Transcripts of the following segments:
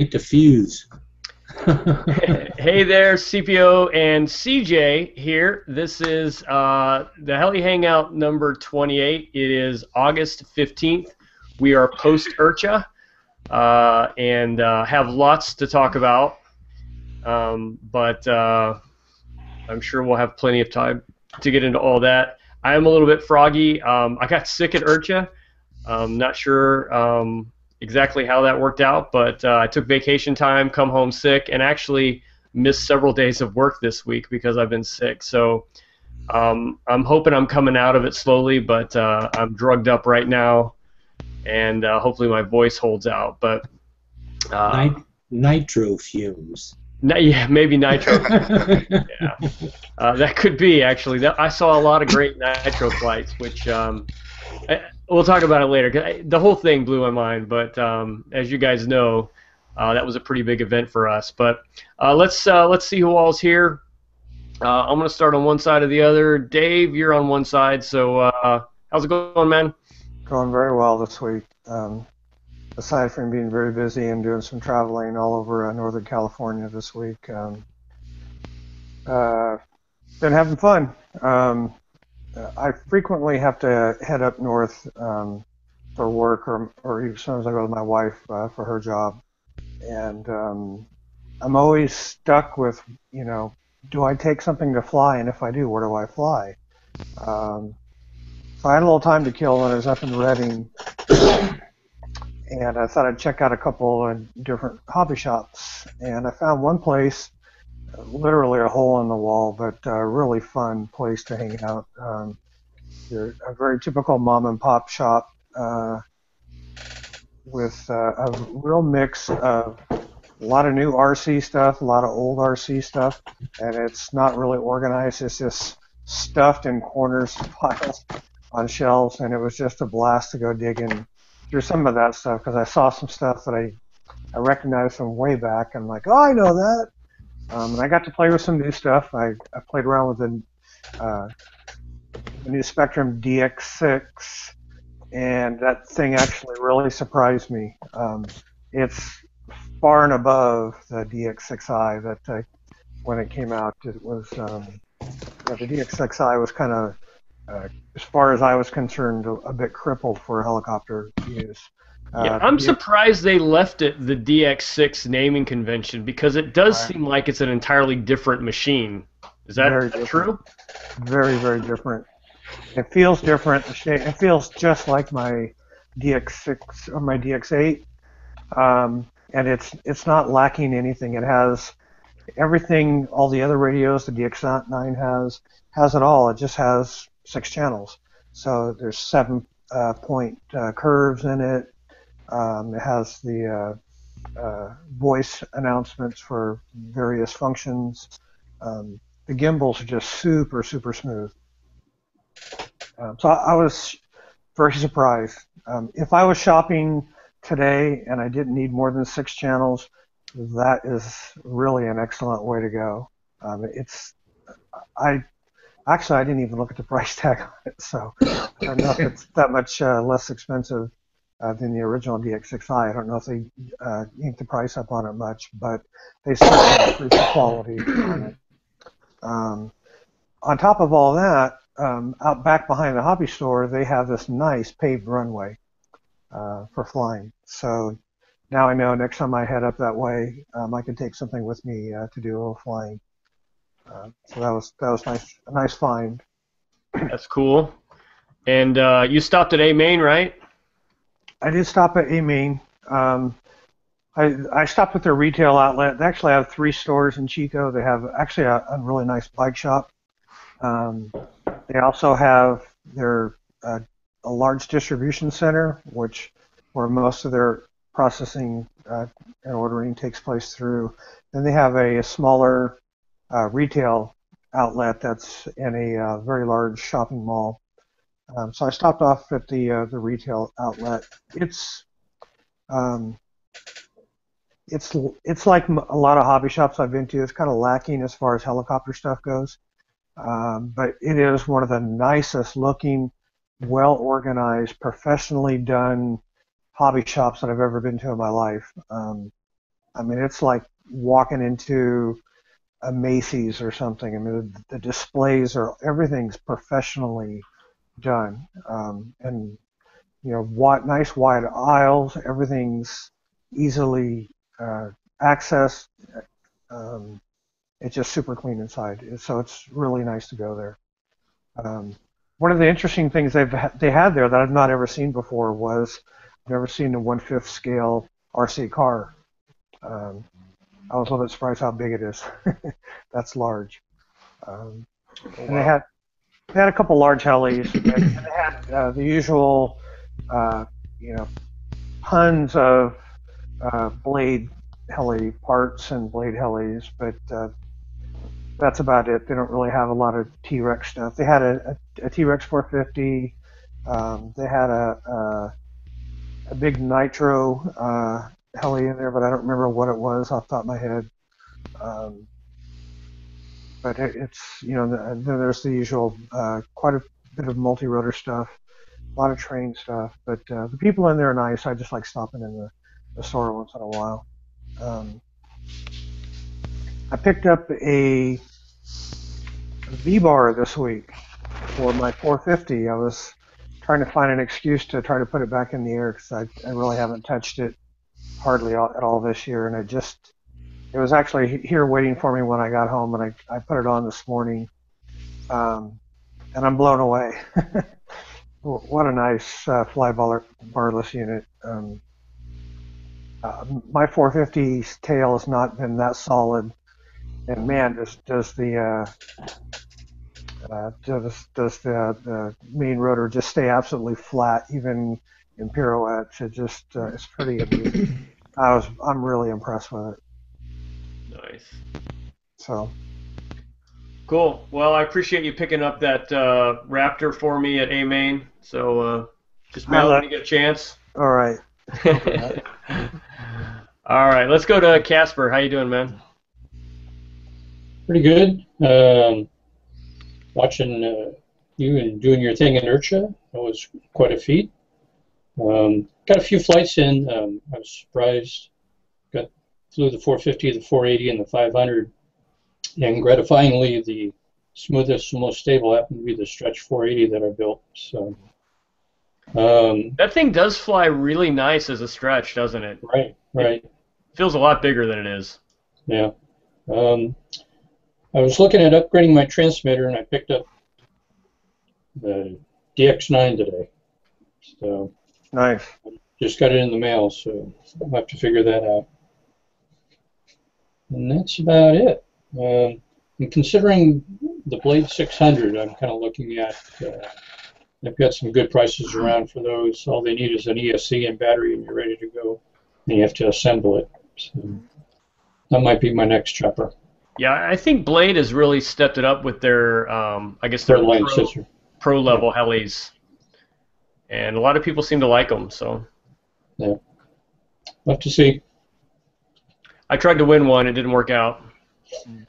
Hit the fuse. Hey there, CPO and CJ here. This is the Heli Hangout number 28. It is August 15th. We are post IRCHA and have lots to talk about, but I'm sure we'll have plenty of time to get into all that. I am a little bit froggy. I got sick at IRCHA. Not sure exactly how that worked out, but I took vacation time, come home sick, and actually missed several days of work this week because I've been sick. So I'm hoping I'm coming out of it slowly, but I'm drugged up right now, and hopefully my voice holds out. But Nitro fumes. Yeah, maybe nitro. Yeah, that could be actually. I saw a lot of great nitro flights, which we'll talk about it later. 'Cause the whole thing blew my mind, but as you guys know, that was a pretty big event for us. But let's see who all's here. I'm gonna start on one side or the other. Dave, you're on one side, so how's it going, man? Going very well this week. Aside from being very busy and doing some traveling all over Northern California this week, been having fun. I frequently have to head up north for work, or even sometimes I go with my wife for her job, and I'm always stuck with, do I take something to fly, and if I do, where do I fly? So I had a little time to kill when I was up in Redding, and I thought I'd check out a couple of different hobby shops, and I found one place, literally a hole in the wall, but a really fun place to hang out. They're a very typical mom and pop shop with a real mix of a lot of new RC stuff, a lot of old RC stuff, and it's not really organized. It's just stuffed in corners, piles on shelves, and it was just a blast to go digging through some of that stuff because I saw some stuff that I recognized from way back. I'm like, oh, I know that. And I got to play with some new stuff. I played around with the new Spectrum DX6, and that thing actually really surprised me. It's far and above the DX6i that when it came out. It was the DX6i was kind of, as far as I was concerned, a bit crippled for helicopter use. Yeah, I'm surprised they left it the DX6 naming convention because it does seem like it's an entirely different machine. Is that true? Very, very different. It feels different. It feels just like my DX6 or my DX8, and it's not lacking anything. It has everything all the other radios the DX9 has it all. It just has 6 channels. So there's 7-point curves in it. It has the voice announcements for various functions. The gimbals are just super, super smooth. So I was very surprised. If I was shopping today and I didn't need more than 6 channels, that is really an excellent way to go. I didn't even look at the price tag on it, so I don't know if it's that much less expensive than the original DX6i. I don't know if they inked the price up on it much, but they certainly increased the quality on it. On top of all that, out back behind the hobby store, they have this nice paved runway for flying. So now I know next time I head up that way, I can take something with me to do a little flying. So that was nice, a nice find. That's cool. And you stopped at A Main, right? I did stop at A Main. I stopped at their retail outlet. They actually have 3 stores in Chico. They have actually a really nice bike shop. They also have their a large distribution center, where most of their processing and ordering takes place through. Then they have a smaller retail outlet that's in a very large shopping mall. So I stopped off at the retail outlet. It's like a lot of hobby shops I've been to. It's kind of lacking as far as helicopter stuff goes, but it is one of the nicest looking, well organized, professionally done hobby shops that I've ever been to in my life. I mean, it's like walking into a Macy's or something. I mean, the displays are everything's professionally done, and nice wide aisles. Everything's easily accessed. Um, it's just super clean inside, so it's really nice to go there. One of the interesting things they had there that I've not ever seen before was I've never seen a 1/5 scale RC car. Um, I was a little bit surprised how big it is. That's large. Um, Oh, and wow. they had a couple large helis, and they had the usual, uh, you know, tons of blade heli parts and blade helis, but that's about it. They don't really have a lot of T-Rex stuff. They had a T-Rex 450. They had a big nitro heli in there, but I don't remember what it was off the top of my head. Um, but it's then there's the usual quite a bit of multi-rotor stuff, a lot of train stuff. But the people in there are nice. I just like stopping in the store once in a while. Um, I picked up a V-bar this week for my 450. I was trying to find an excuse to try to put it back in the air because I really haven't touched it hardly at all this year, and it was actually here waiting for me when I got home, and I put it on this morning, and I'm blown away. What a nice fly barless unit. My 450's tail has not been that solid, and man, does the main rotor just stay absolutely flat, even in pirouettes. It's pretty amazing. I'm really impressed with it. Nice. So Cool. Well, I appreciate you picking up that Raptor for me at A Main. So just mount when you get a chance. All right. All right. Let's go to Casper. How you doing, man? Pretty good. Watching you and doing your thing in IRCHA. That was quite a feat. Got a few flights in. I was surprised. Flew the 450, the 480, and the 500. And gratifyingly, the smoothest and most stable happened to be the stretch 480 that I built. So that thing does fly really nice as a stretch, doesn't it? Right. It feels a lot bigger than it is. Yeah. I was looking at upgrading my transmitter, and I picked up the DX9 today. So nice. Just got it in the mail, so I'll have to figure that out. And that's about it. And considering the Blade 600, I'm kind of looking at, they've got some good prices around for those. All they need is an ESC and battery, and you're ready to go. And you have to assemble it. So that might be my next chopper. Yeah, I think Blade has really stepped it up with their, I guess, their pro level helis. And a lot of people seem to like them, so. Yeah. We'll have to see. I tried to win one. It didn't work out.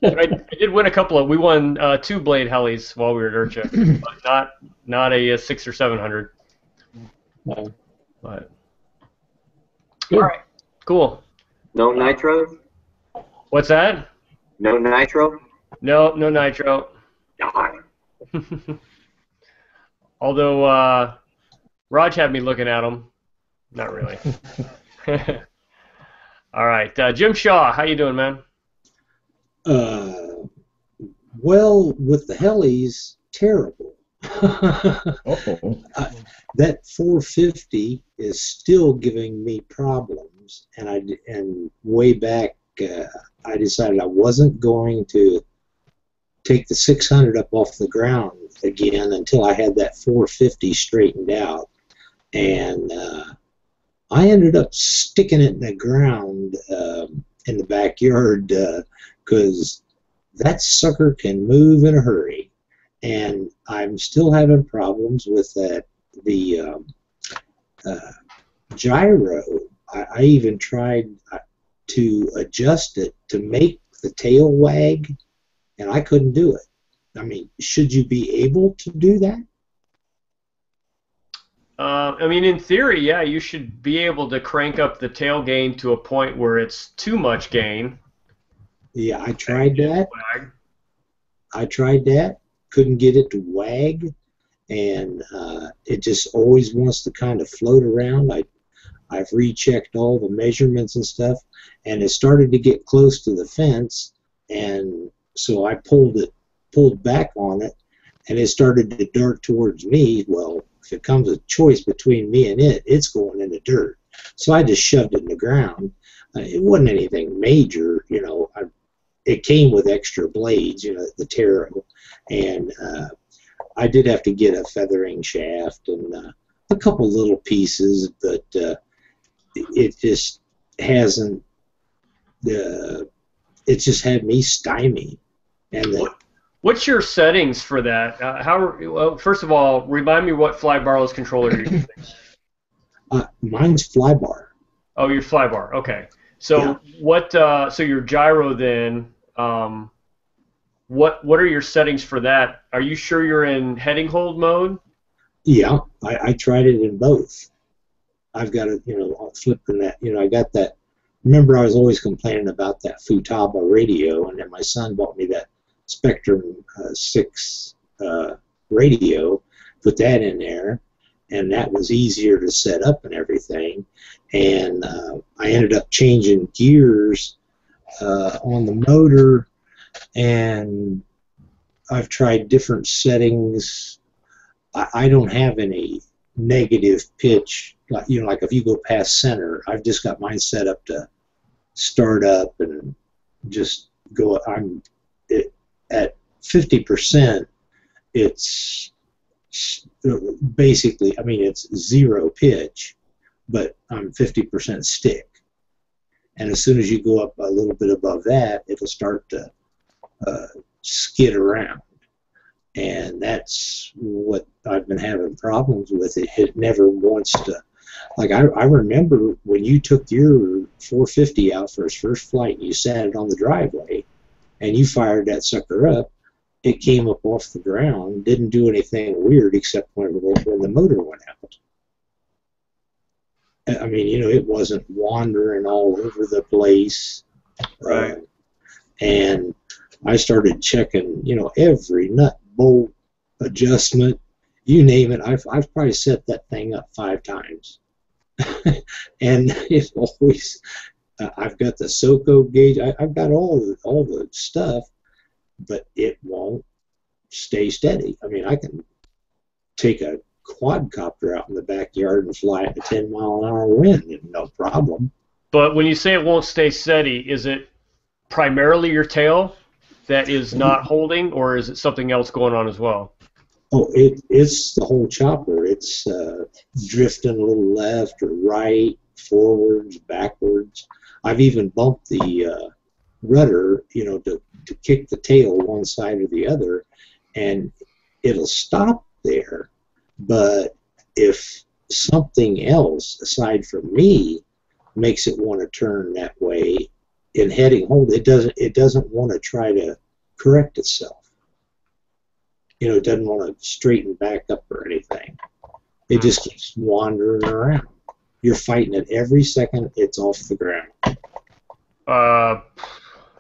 But I did win a couple of. We won 2 Blade helis while we were at IRCHA, but not a 600 or 700. No. But good. All right, cool. No nitro? What's that? No nitro? No nitro. Darn. Although Raj had me looking at them. Not really. All right, Jim Shaw, how you doing, man? Well, with the helis, terrible. That 450 is still giving me problems, and way back I decided I wasn't going to take the 600 up off the ground again until I had that 450 straightened out, and I ended up sticking it in the ground in the backyard because that sucker can move in a hurry, and I'm still having problems with the gyro. I even tried to adjust it to make the tail wag, and I couldn't do it. I mean, should you be able to do that? I mean, in theory, yeah, you should be able to crank up the tail gain to a point where it's too much gain. Yeah, I tried that. Couldn't get it to wag, and it just always wants to kind of float around. I've rechecked all the measurements and stuff, and it started to get close to the fence, and so I pulled back on it, and it started to dart towards me. Well, if it comes a choice between me and it's going in the dirt. So I just shoved it in the ground. It wasn't anything major, you know. It came with extra blades, you know, the Taro, and I did have to get a feathering shaft and a couple little pieces, but it just hasn't. It just had me stymied. And what's your settings for that? Well, first of all, remind me what fly barless controller you're using. Mine's fly bar. Oh, your fly bar. Okay. So yeah. So your gyro then. What are your settings for that? Are you sure you're in heading hold mode? Yeah, I tried it in both. I've got it, you know, flipping that. You know, I got that. Remember, I was always complaining about that Futaba radio, and then my son bought me that Spectrum 6 radio. Put that in there, and that was easier to set up and everything. And I ended up changing gears on the motor, and I've tried different settings. I don't have any negative pitch, like, you know, like if you go past center, I've just got mine set up to start up and just go. At 50%. It's basically, I mean, it's zero pitch, but I'm 50% stick. And as soon as you go up a little bit above that, it'll start to skid around. And that's what I've been having problems with. It never wants to. Like, I remember when you took your 450 out for its first flight, and you sat it on the driveway, and you fired that sucker up, it came up off the ground, didn't do anything weird except when the motor went out. I mean, you know, it wasn't wandering all over the place. Right. And I started checking, you know, every nut, bolt, adjustment, you name it. I've probably set that thing up 5 times. And it always, I've got the SOCO gauge, I've got all the stuff, but it won't stay steady. I mean, I can take a quadcopter out in the backyard and fly at a 10-mile-an-hour wind, and no problem. But when you say it won't stay steady, is it primarily your tail that is not holding, or is it something else going on as well? Oh, it's the whole chopper. It's drifting a little left or right, forwards, backwards. I've even bumped the rudder, you know, to kick the tail one side or the other, and it'll stop there. But if something else aside from me makes it want to turn that way in heading hold, it doesn't want to try to correct itself. You know, it doesn't want to straighten back up or anything. It just keeps wandering around. You're fighting it every second it's off the ground.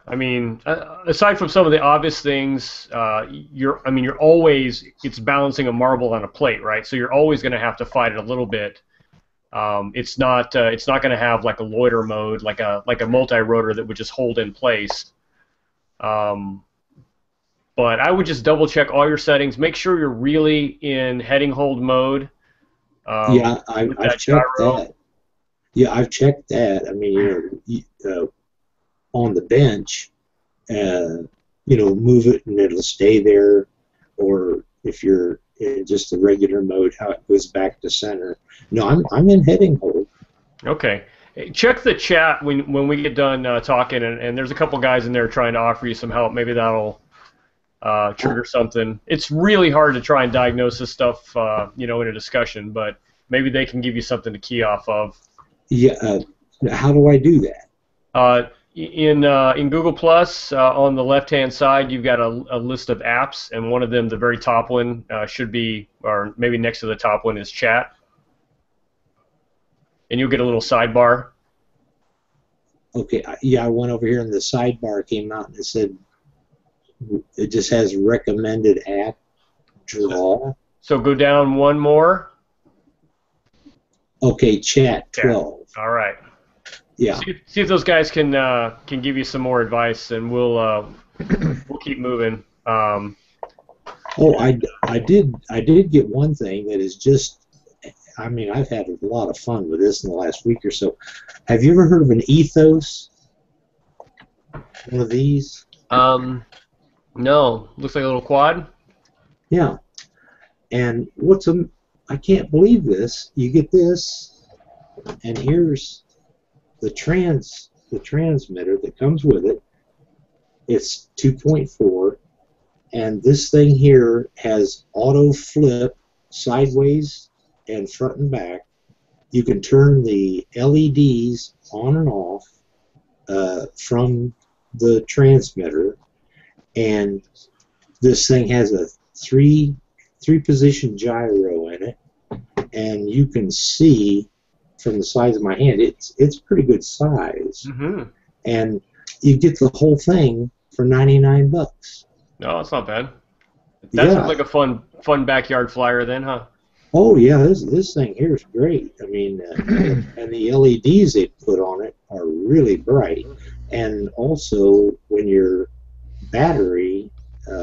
I mean, aside from some of the obvious things, you're always, it's balancing a marble on a plate, right? So you're always going to have to fight it a little bit. It's not going to have like a loiter mode, like a multi-rotor that would just hold in place. But I would just double check all your settings. Make sure you're really in heading hold mode. Yeah, I've checked that. Yeah, I've checked that. I mean, you know, on the bench, you know, move it and it'll stay there. Or if you're in just the regular mode, how it goes back to center. No, I'm in heading hold. Okay. Check the chat when we get done talking, and there's a couple guys in there trying to offer you some help. Maybe that'll trigger something. It's really hard to try and diagnose this stuff, you know, in a discussion, but maybe they can give you something to key off of. Yeah. How do I do that? In Google Plus, on the left-hand side, you've got a list of apps, and one of them, the very top one, should be, or maybe next to the top one, is chat. and you'll get a little sidebar. Okay, yeah, I went over here and the sidebar came out and it said it just has recommended app draw. So go down one more. Okay, chat 12. All right. Yeah. See if those guys can give you some more advice, and we'll keep moving. Oh, I did get one thing that is just. I mean, I've had a lot of fun with this in the last week or so. Have you ever heard of an ethos? One of these? No. Looks like a little quad. Yeah. And I can't believe this. You get this, and here's the transmitter that comes with it. It's 2.4, and this thing here has auto flip sideways and front and back. You can turn the LEDs on and off from the transmitter, and this thing has a three position gyro in it, and you can see from the size of my hand it's pretty good size. Mm-hmm. And you get the whole thing for $99. No, that's not bad. That Yeah. sounds like a fun backyard flyer then, huh? Oh yeah, this thing here is great. I mean, and the LEDs they put on it are really bright. And also, when your battery,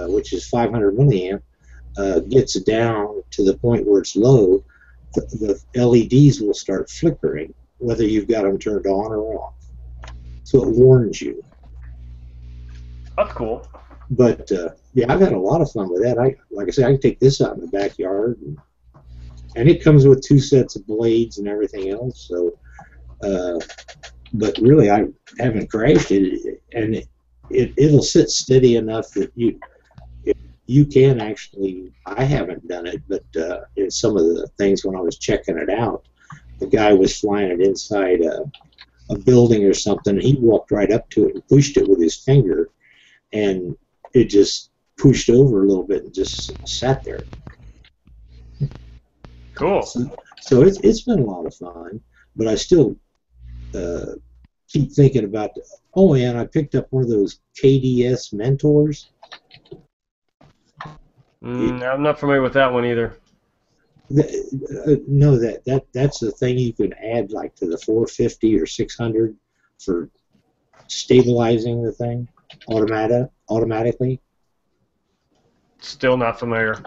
which is 500 milliamp, gets down to the point where it's low, the LEDs will start flickering, whether you've got them turned on or off. So it warns you. That's cool. But yeah, I've had a lot of fun with that. Like I said, I can take this out in the backyard, and it comes with 2 sets of blades and everything else. So, but really, I haven't crashed it, and it'll sit steady enough that you can actually. I haven't done it, but in some of the things when I was checking it out, the guy was flying it inside a building or something. And he walked right up to it and pushed it with his finger, and it just pushed over a little bit and just sat there. Cool. So it's been a lot of fun, but I still keep thinking about. Oh, and I picked up one of those KDS mentors. I'm not familiar with that one either. No, that's the thing you can add like to the 450 or 600 for stabilizing the thing automatically. Still not familiar.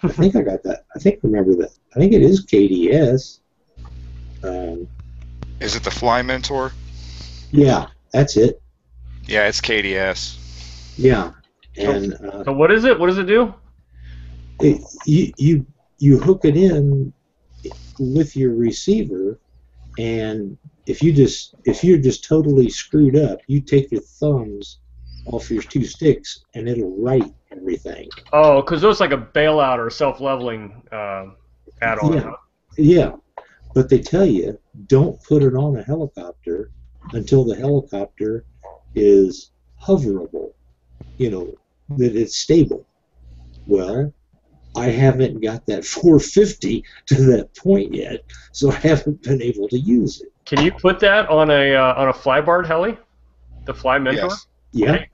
I think I got that. Remember that. I think it is KDS. Is it the Fly Mentor? Yeah, that's it. Yeah, it's KDS. Yeah, and So what is it? What does it do? You hook it in with your receiver, and if you're just totally screwed up, you take your thumbs off your 2 sticks, and it'll write everything. Oh, because those like a bailout or self-leveling add-on. Yeah, yeah, but they tell you don't put it on a helicopter until the helicopter is hoverable. That it's stable. Well, I haven't got that 450 to that point yet, so I haven't been able to use it. Can you put that on a flybarred heli? The Fly Mentor? Yes. Yeah,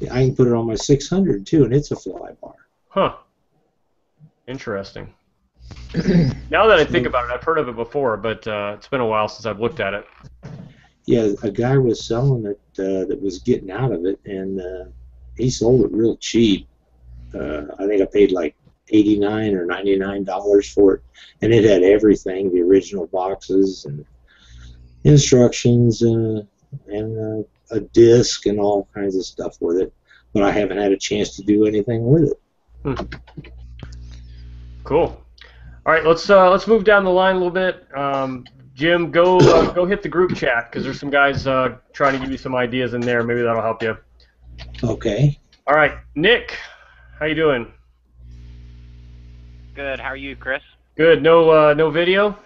Yeah. I can put it on my 600 too, and it's a fly bar. Huh. Interesting. Now that I think about it, I've heard of it before, but it's been a while since I've looked at it. Yeah, a guy was selling it that was getting out of it, and he sold it real cheap. I think I paid like $89 or $99 for it, and it had everything: the original boxes and instructions and a disc and all kinds of stuff with it. But I haven't had a chance to do anything with it. Cool. All right, let's move down the line a little bit. Jim, go hit the group chat because there's some guys trying to give you some ideas in there. Maybe that'll help you. Okay. All right, Nick, how you doing? Good. How are you, Chris? Good. No video?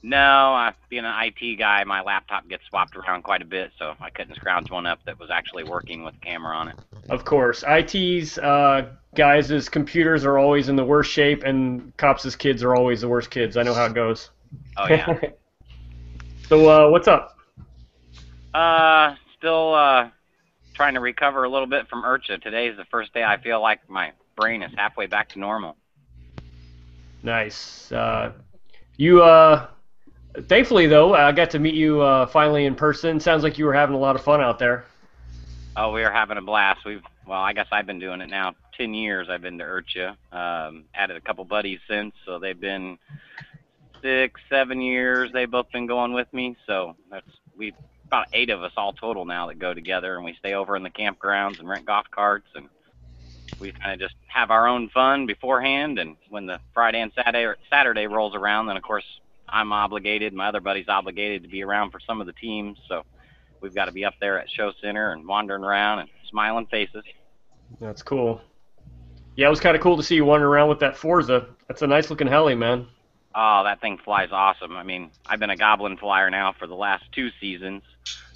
No, being an IT guy, my laptop gets swapped around quite a bit, so I couldn't scrounge one up that was actually working with a camera on it. Of course, IT's guys' computers are always in the worst shape, and cops' kids are always the worst kids. I know how it goes. Oh yeah. So what's up? Still trying to recover a little bit from IRCHA. Today's the first day I feel like my brain is halfway back to normal. Nice. Thankfully though, I got to meet you finally in person. Sounds like you were having a lot of fun out there. Oh, we are having a blast. Well, I guess I've been doing it now 10 years. I've been to IRCHA. Added a couple buddies since, so they've been 6, 7 years. They've both been going with me, so we about 8 of us all total now that go together, and we stay over in the campgrounds and rent golf carts, and we kind of just have our own fun beforehand. And when the Friday and Saturday rolls around, then of course I'm obligated, my other buddy's obligated to be around for some of the teams, so we've got to be up there at Show Center and wandering around and smiling faces. That's cool. Yeah, it was kind of cool to see you wandering around with that Forza. That's a nice looking heli, man. Oh, that thing flies awesome. I mean, I've been a Goblin flyer now for the last 2 seasons,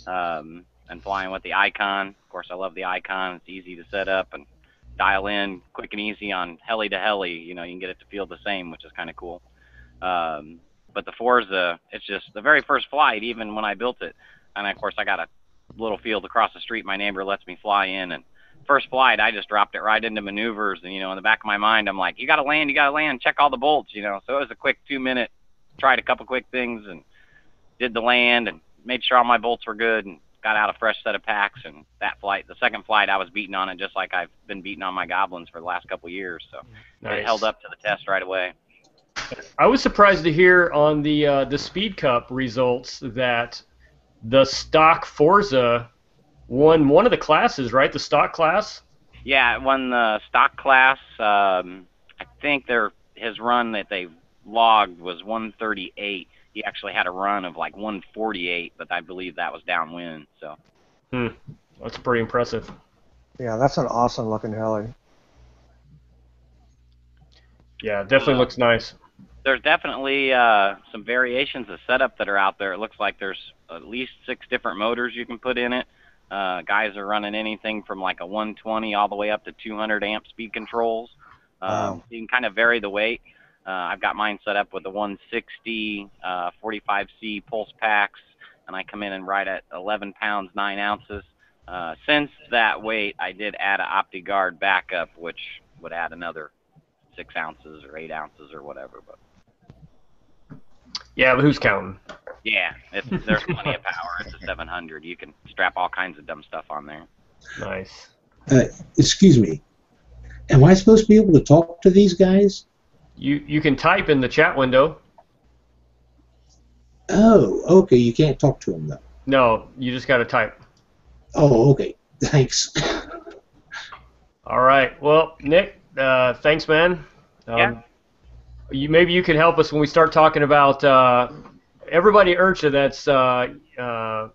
and flying with the Icon. Of course, I love the Icon. It's easy to set up and dial in quick and easy on heli to heli. You know, you can get it to feel the same, which is kind of cool. But the Forza, it's just the very first flight, even when I built it. And of course, I got a little field across the street my neighbor lets me fly in. And first flight, I just dropped it right into maneuvers. And, you know, in the back of my mind, I'm like, you got to land, check all the bolts, you know. So it was a quick 2-minute, tried a couple quick things and did the land and made sure all my bolts were good and got out a fresh set of packs. And that flight, the second flight, I was beating on it just like I've been beating on my Goblins for the last couple of years. So Nice. It held up to the test right away. I was surprised to hear on the Speed Cup results that the stock Forza won one of the classes, right? The stock class? Yeah, it won the stock class. I think his run that they logged was 138. He actually had a run of like 148, but I believe that was downwind. So. That's pretty impressive. Yeah, that's an awesome looking heli. Yeah, it definitely looks nice. There's definitely some variations of setup that are out there. It looks like there's at least 6 different motors you can put in it. Guys are running anything from like a 120 all the way up to 200 amp speed controls. Wow. You can kind of vary the weight. I've got mine set up with the 160 45C pulse packs, and I come in and ride at 11 pounds 9 ounces. Since that weight, I did add an OptiGuard backup, which would add another 6 ounces or 8 ounces or whatever. But yeah, but who's counting? yeah, there's plenty of power. It's a 700. You can strap all kinds of dumb stuff on there. Nice. Excuse me. Am I supposed to be able to talk to these guys? You can type in the chat window. Oh, okay. You can't talk to them, though. No, you just got to type. Oh, okay. Thanks. All right. Well, Nick, thanks, man. Yeah. Maybe you can help us when we start talking about everybody at IRCHA. That's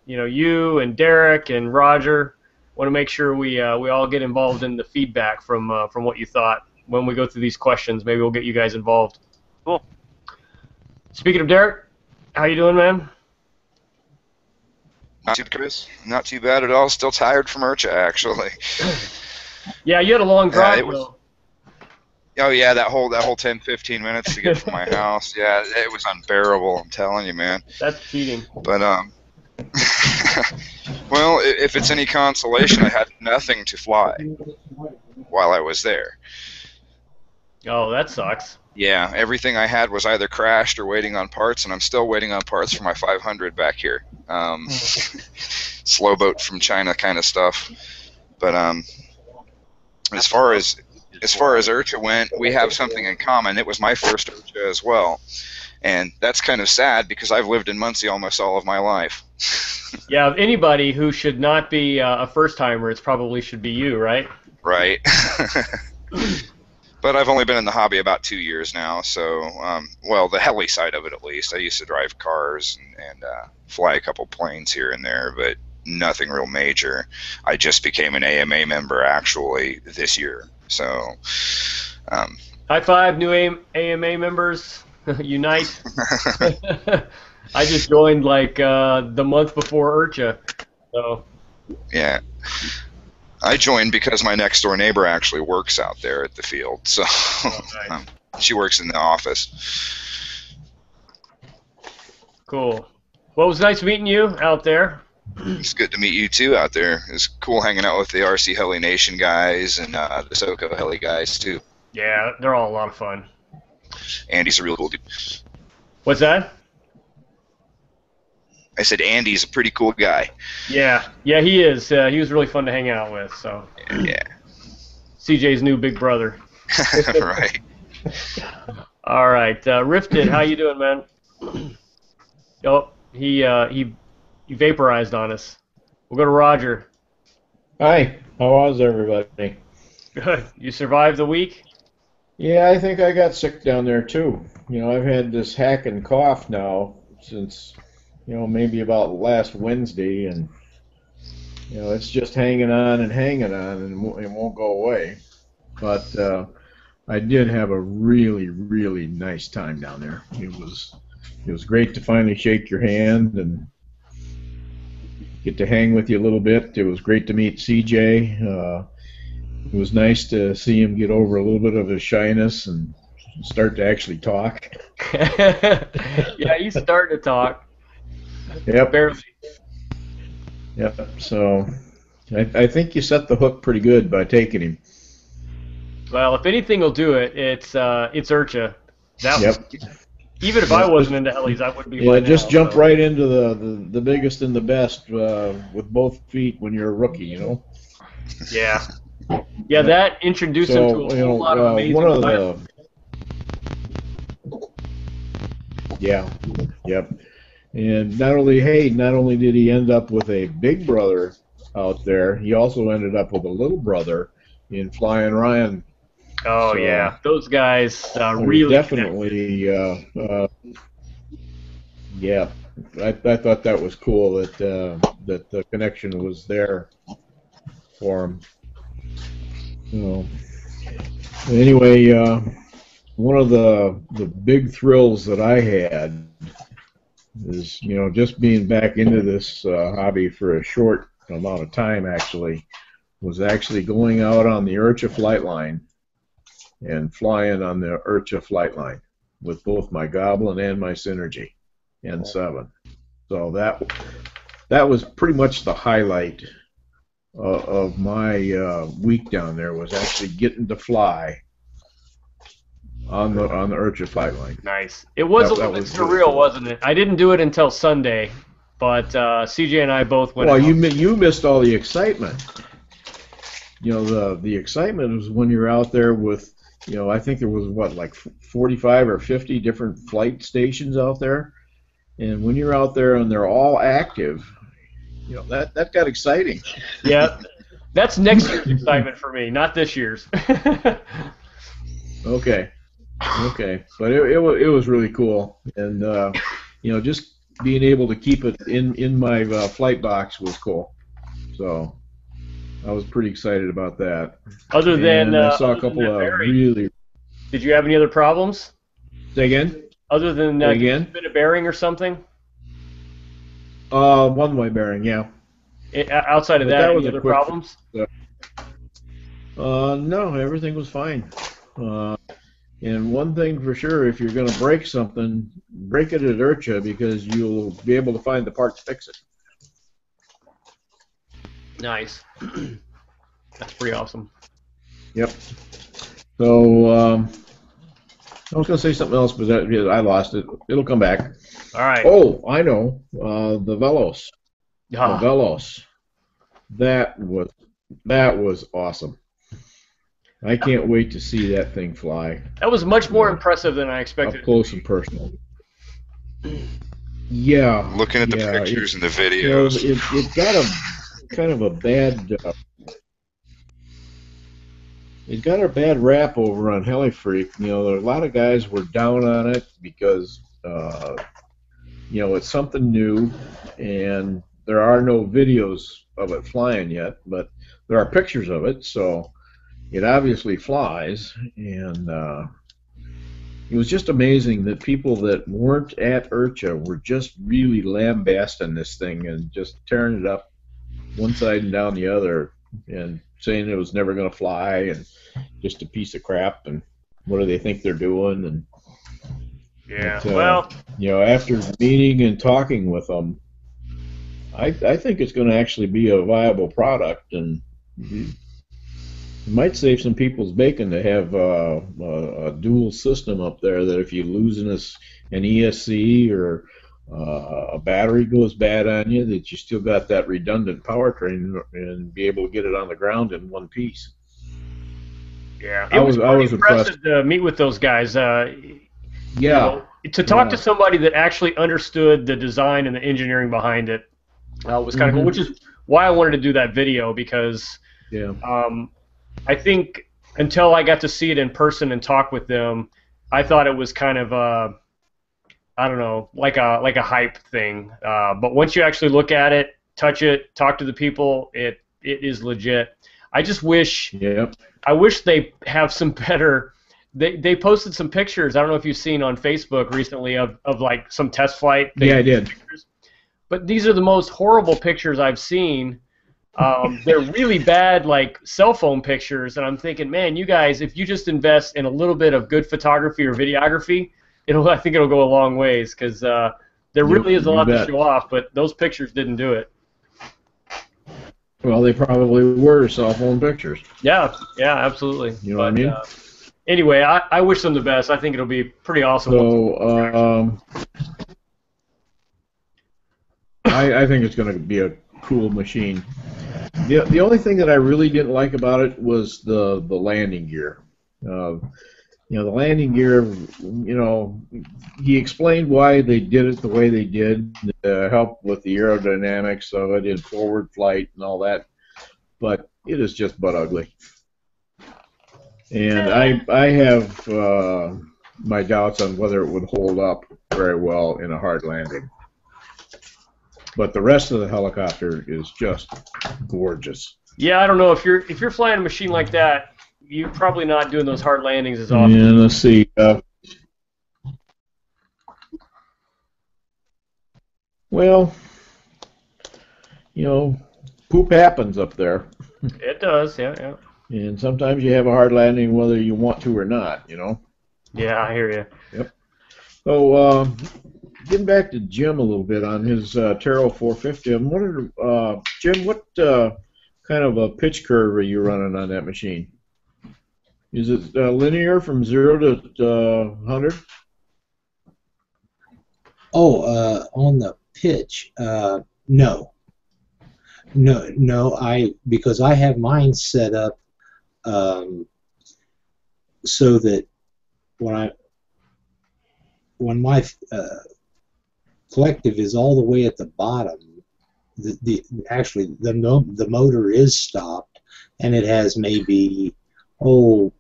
you and Derek and Roger. Want to make sure we all get involved in the feedback from what you thought when we go through these questions. Maybe we'll get you guys involved. Cool. Speaking of Derek, how you doing, man? Not too bad at all. Still tired from IRCHA, actually. Yeah, you had a long drive, though. Oh yeah, that whole 10-15 minutes to get from my house. Yeah, it was unbearable. I'm telling you, man. That's cheating. But well, if it's any consolation, I had nothing to fly while I was there. Oh, that sucks. Yeah, everything I had was either crashed or waiting on parts, and I'm still waiting on parts for my 500 back here. Slow boat from China kind of stuff. But as far as IRCHA went, we have something in common. It was my first IRCHA as well, and that's kind of sad because I've lived in Muncie almost all of my life. Yeah, of anybody who should not be a first-timer, it probably should be you, right? Right. But I've only been in the hobby about 2 years now, so, well, the heli side of it at least. I used to drive cars and fly a couple planes here and there, but nothing real major. I just became an AMA member, actually, this year. So, High five, new AMA members. Unite. I just joined like the month before IRCHA, so. Yeah. I joined because my next door neighbor actually works out there at the field, so Nice. she works in the office. Cool. Well, it was nice meeting you out there. It's good to meet you too out there. It's cool hanging out with the RC Heli Nation guys and the SoCo Heli guys too. Yeah, they're all a lot of fun. Andy's a real cool dude. What's that? I said Andy's a pretty cool guy. Yeah, he is. He was really fun to hang out with. So. Yeah. CJ's new big brother. Right. All right, Rifted, how you doing, man? Oh, he vaporized on us. We'll go to Roger. Hi, how was everybody? Good. You survived the week? Yeah, I think I got sick down there too. You know, I've had this hacking cough now since, you know, maybe about last Wednesday, and you know, it's just hanging on and it won't go away. But I did have a really, really nice time down there. It was great to finally shake your hand and get to hang with you a little bit. It was great to meet CJ. It was nice to see him get over a little bit of his shyness and start to actually talk. Yeah, he's starting to talk. Yep. Barely. Yep. So I think you set the hook pretty good by taking him. Well, if anything will do it, it's IRCHA. Yep. Even if I wasn't into helis, I would be. Yeah, just now, jump so. right into the biggest and the best with both feet when you're a rookie, you know. Yeah. Yeah, that introduced him to a whole lot of amazing one of pilots. Yeah. Yep. And not only did he end up with a big brother out there, he also ended up with a little brother in Flying Ryan. Oh So, yeah, those guys really definitely. Yeah, I thought that was cool that that the connection was there for him. So, anyway, one of the big thrills that I had is, you know, just being back into this hobby for a short amount of time was actually going out on the IRCHA flight line and flying on the IRCHA flight line with both my Goblin and my Synergy N7. So that was pretty much the highlight of my week down there, was actually getting to fly on the IRCHA flight line. nice. It was a little bit was really surreal, cool. wasn't it? I didn't do it until Sunday, but CJ and I both went. Well, out. you missed all the excitement. You know, the excitement was when you're out there with, you know, I think there was what, like 45 or 50 different flight stations out there, and when you're out there and they're all active, you know, that got exciting. Yeah, that's next year's excitement for me, not this year's. Okay, but it was really cool, and you know, just being able to keep it in my flight box was cool. So I was pretty excited about that. Other than and I saw a couple of really. Did you have any other problems? Say again. Other than Say again? bit of bearing or something? One-way bearing, yeah. Outside of But that, was any a other quick- problems? No, everything was fine. And one thing for sure, if you're going to break something, break it at IRCHA, because you'll be able to find the part to fix it. Nice. That's pretty awesome. Yep. So I was going to say something else, but I lost it. It'll come back. All right. Oh, I know. The Velos. Ah, The Velos. That was awesome. I can't wait to see that thing fly that was much more impressive than I expected. up close and personal. Yeah. Looking at the yeah, pictures and the You know, videos. it got a kind of a bad. It got a bad rap over on Heli Freak. You know, a lot of guys were down on it because you know, it's something new, and there are no videos of it flying yet, but there are pictures of it, so it obviously flies. And you it was just amazing that people that weren't at IRCHA were just really lambasting this thing and just tearing it up one side and down the other and saying it was never going to fly and just a piece of crap and what do they think they're doing. And Yeah. but, Well, you know, after meeting and talking with them, I think it's going to actually be a viable product, and it might save some people's bacon to have a dual system up there that if you lose an ESC or a battery goes bad on you, that you still got that redundant powertrain and be able to get it on the ground in one piece. yeah. I was impressive to meet with those guys. You know, to talk to somebody that actually understood the design and the engineering behind it was kind of cool, which is why I wanted to do that video, because I think until I got to see it in person and talk with them, I thought it was kind of I don't know, like a hype thing. But once you actually look at it, touch it, talk to the people, it is legit. I just wish I wish they have some better. They posted some pictures. I don't know if you've seen on Facebook recently of like some test flight. Yeah, I did. Pictures. But these are the most horrible pictures I've seen. They're really bad, like cell phone pictures, and I'm thinking, man, you guys, if you just invest in a little bit of good photography or videography, I think it'll go a long ways, because there really is a lot to show off, but those pictures didn't do it. Well, they probably were cell phone pictures. Yeah, absolutely. You know what I mean? Anyway, I wish them the best. I think it'll be pretty awesome. So, I think it's going to be a cool machine. The only thing that I really didn't like about it was the landing gear. You know, the landing gear, you know, he explained why they did it the way they did to help with the aerodynamics of it in forward flight and all that, but it is just butt ugly. And I have my doubts on whether it would hold up very well in a hard landing. But the rest of the helicopter is just gorgeous. Yeah, I don't know, if you're flying a machine like that, you're probably not doing those hard landings as often. Yeah, let's see. Well, you know, poop happens up there. It does, yeah. And sometimes you have a hard landing whether you want to or not, you know. Yeah, I hear you. Yep. So, getting back to Jim a little bit on his Taro 450, I'm wondering, Jim, what kind of a pitch curve are you running on that machine? Is it linear from 0 to 100? Oh, on the pitch, no. Because I have mine set up so that when my collective is all the way at the bottom, the motor is stopped, and it has maybe 1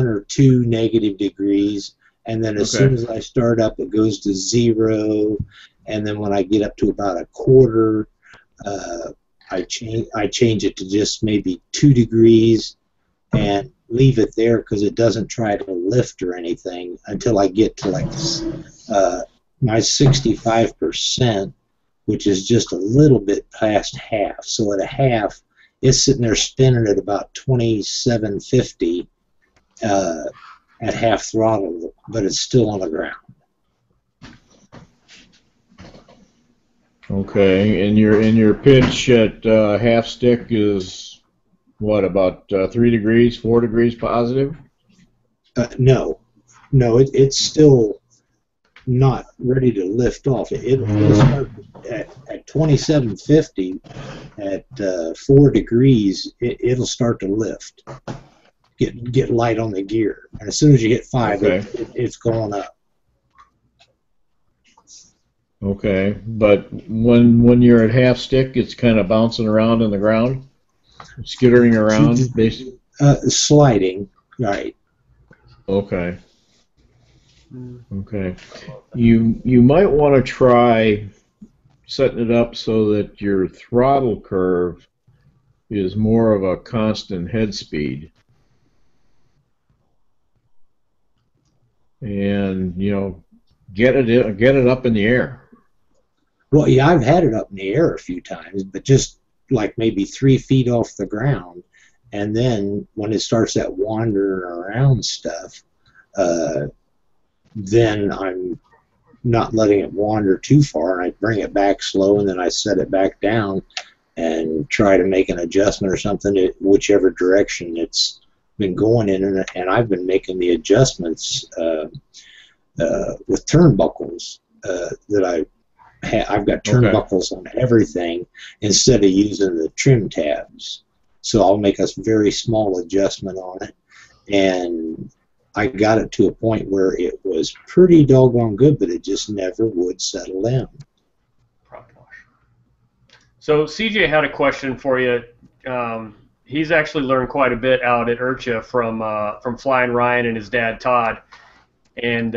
or 2 negative degrees, and then as soon as I start up, it goes to 0, and then when I get up to about 1/4, I change it to just maybe 2 degrees and leave it there, because it doesn't try to lift or anything until I get to like my 65%, which is just a little bit past half. So at a half, it's sitting there spinning at about 2750 at half throttle, but it's still on the ground. Okay, and your pitch at half stick is what, about 3 degrees, 4 degrees positive? No, it's still not ready to lift off. It'll start at 2750 at 4 degrees. It'll start to lift, get light on the gear, and as soon as you hit 5, it's going up. Okay, but when you're at half stick, it's kind of bouncing around on the ground, skittering around, basically. Sliding, right? Okay. Okay. You might want to try setting it up so that your throttle curve is more of a constant head speed. and get it up in the air. Well, yeah, I've had it up in the air a few times, but just like maybe 3 feet off the ground, and then when it starts that wandering around stuff, then I'm not letting it wander too far, and I bring it back slow, and then I set it back down and try to make an adjustment or something, whichever direction it's been going in, and I've been making the adjustments with turnbuckles that I've got turnbuckles on everything instead of using the trim tabs. So I'll make a very small adjustment on it, and I got it to a point where it was pretty doggone good, but it just never would settle down. So CJ had a question for you. He's actually learned quite a bit out at IRCHA from Flying Ryan and his dad Todd. And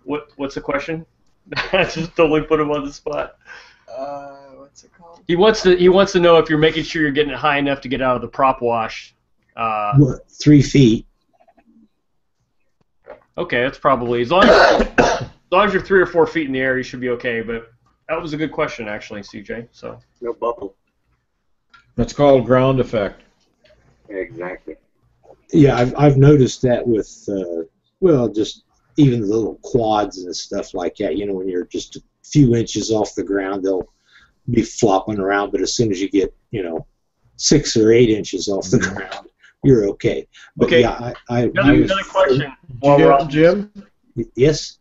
what's the question? I just totally put him on the spot. What's it called? He wants to know if you're making sure you're getting it high enough to get out of the prop wash. 3 feet. Okay, that's probably as long as you're 3 or 4 feet in the air, you should be okay. But that was a good question, actually, CJ. So No bubble. That's called ground effect. Exactly. Yeah, I've noticed that with just even the little quads and stuff like that. When you're just a few inches off the ground, they'll be flopping around. But as soon as you get 6 or 8 inches off the ground, you're okay. But okay. Yeah, another question. Jim? Yes.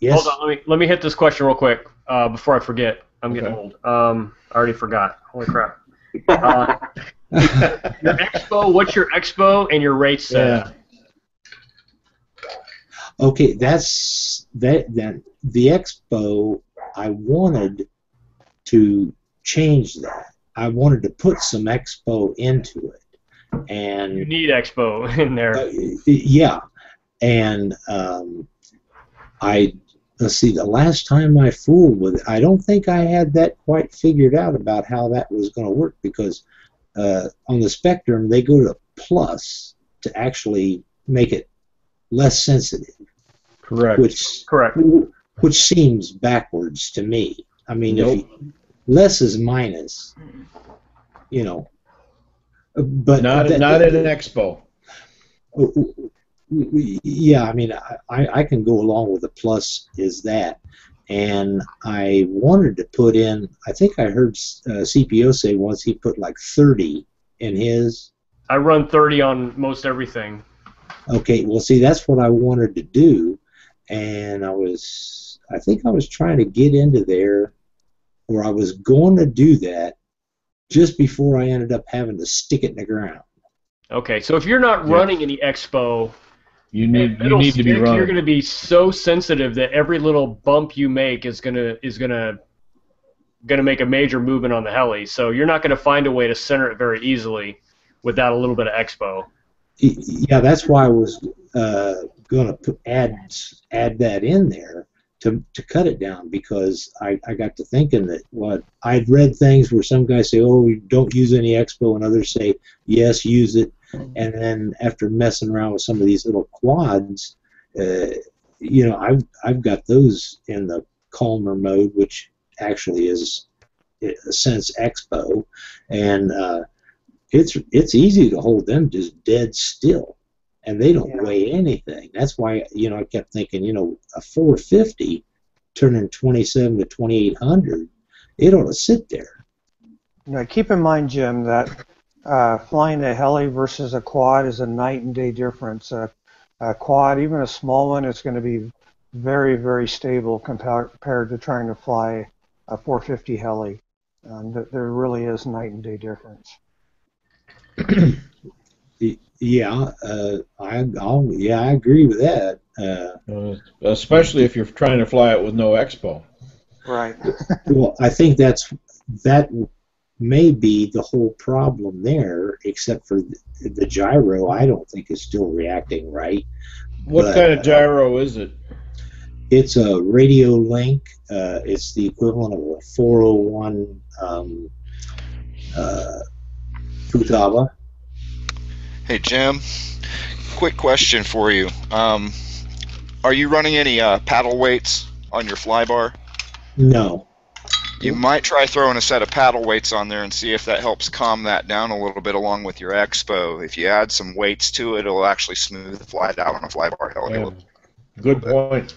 Hold on, let me hit this question real quick before I forget. I'm getting old. I already forgot. Holy crap. Your expo. What's your expo and your rate set? Yeah. Okay, that's that. Then the expo, I wanted to change that. I wanted to put some expo into it, and You need expo in there. yeah, and let's see. The last time I fooled with it, I don't think I had that quite figured out about how that was going to work, because on the Spectrum they go to plus to actually make it less sensitive. Correct. Which seems backwards to me. I mean, Nope. Less is minus, but Not in an expo. Yeah, I mean, I can go along with the plus is that, and I wanted to put in. I think I heard CPO say once he put like 30 in his. I run 30 on most everything. Okay, well, see, that's what I wanted to do, and I think I was trying to get into there, or I was going to do that just before I ended up having to stick it in the ground. Okay, so if you're not running any expo, you need to be running. You're going to be so sensitive that every little bump you make is going to make a major movement on the heli. So you're not going to find a way to center it very easily without a little bit of expo. Yeah, that's why I was going to add that in there to cut it down, because I got to thinking that I'd read things where some guys say, oh, don't use any expo, and others say, yes, use it. And then after messing around with some of these little quads, I've got those in the calmer mode, which actually is in a sense expo, and it's easy to hold them just dead still, and they don't weigh anything. That's why I kept thinking, a 450 turning 27 to 2800, it ought to sit there. Now, keep in mind, Jim, that flying a heli versus a quad is a night and day difference. A quad, even a small one, is going to be very, very stable compared to trying to fly a 450 heli. There really is night and day difference. Yeah, I agree with that. Especially if you're trying to fly it with no expo. Right. Well, I think that may be the whole problem there, except for the gyro. I don't think is still reacting right. What kind of gyro is it? It's a radio link. It's the equivalent of a 401 Futaba. Hey Jim, quick question for you. Are you running any paddle weights on your fly bar? No. You might try throwing a set of paddle weights on there and see if that helps calm that down a little bit along with your expo. If you add some weights to it, it'll actually smooth the flight out on a fly bar heli. Yeah. Good point.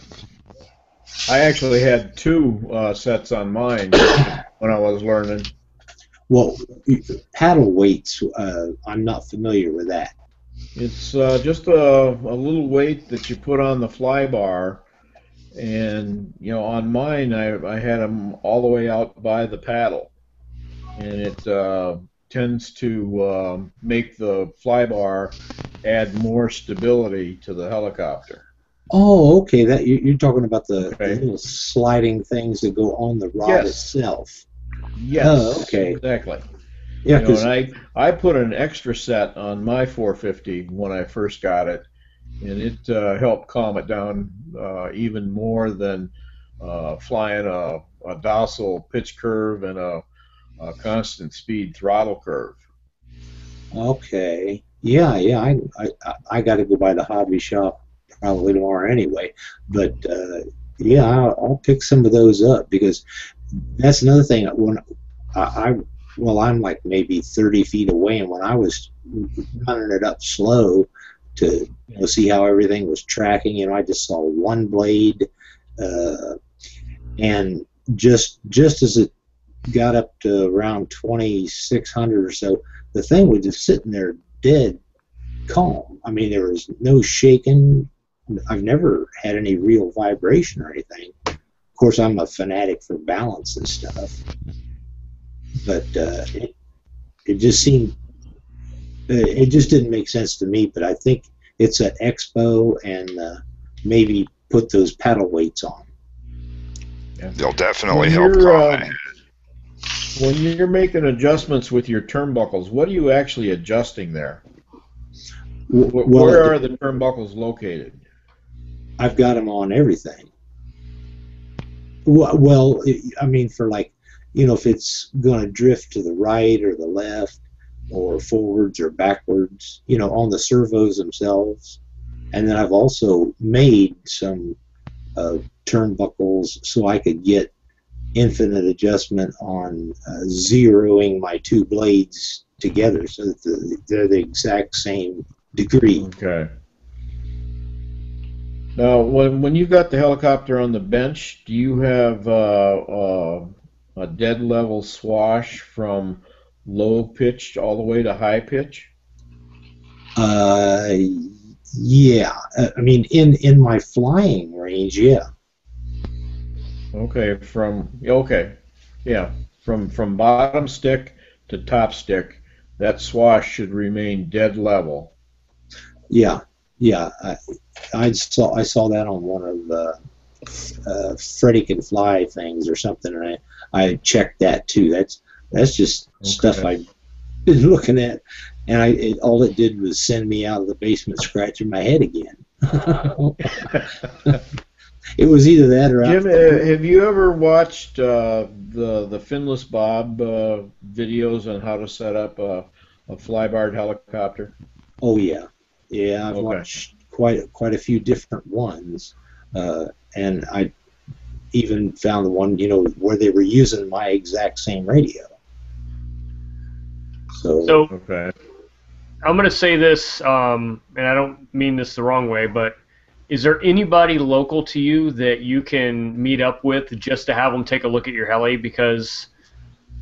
I actually had two sets on mine when I was learning. Well, paddle weights, I'm not familiar with that. It's just a little weight that you put on the fly bar, and on mine I had them all the way out by the paddle, and it tends to make the fly bar add more stability to the helicopter. Oh, okay. That you're talking about the Okay. little sliding things that go on the rod Yes. itself. Yes. Oh, okay. Exactly. Yeah, And because I put an extra set on my 450 when I first got it, and it helped calm it down even more than flying a docile pitch curve and a constant speed throttle curve. okay, yeah. I got to go by the hobby shop probably tomorrow anyway. But yeah, I'll pick some of those up because that's another thing. When well, I'm like maybe 30 feet away, and when I was running it up slow to see how everything was tracking, I just saw one blade, and just as it got up to around 2,600 or so, the thing was just sitting there dead calm. I mean, there was no shaking. I've never had any real vibration or anything. Of course, I'm a fanatic for balance and stuff, but it just seemed, it just didn't make sense to me. But I think it's an expo, and maybe put those paddle weights on. Yeah. They'll definitely When help you're, calm it. When you're making adjustments with your turnbuckles, what are you actually adjusting there? Where are the turnbuckles located? I've got them on everything. Well, I mean, for like, if it's going to drift to the right or the left or forwards or backwards, on the servos themselves. And then I've also made some turnbuckles so I could get infinite adjustment on zeroing my two blades together so that they're the exact same degree. Okay. Now, when you've got the helicopter on the bench, do you have a dead level swash from low pitch all the way to high pitch? Yeah. I mean, in my flying range, yeah. Okay, yeah, from bottom stick to top stick, that swash should remain dead level. Yeah. I saw that on one of the Freddie Can Fly things or something, and I checked that too. That's just stuff I've been looking at, and all it did was send me out of the basement scratching my head again. It was either that or Jim, have you ever watched the Finless Bob videos on how to set up a flybarred helicopter? Oh yeah, I've watched quite a few different ones, and I even found the one where they were using my exact same radio. So okay. I'm going to say this, and I don't mean this the wrong way, but is there anybody local to you that you can meet up with just to have them take a look at your heli? Because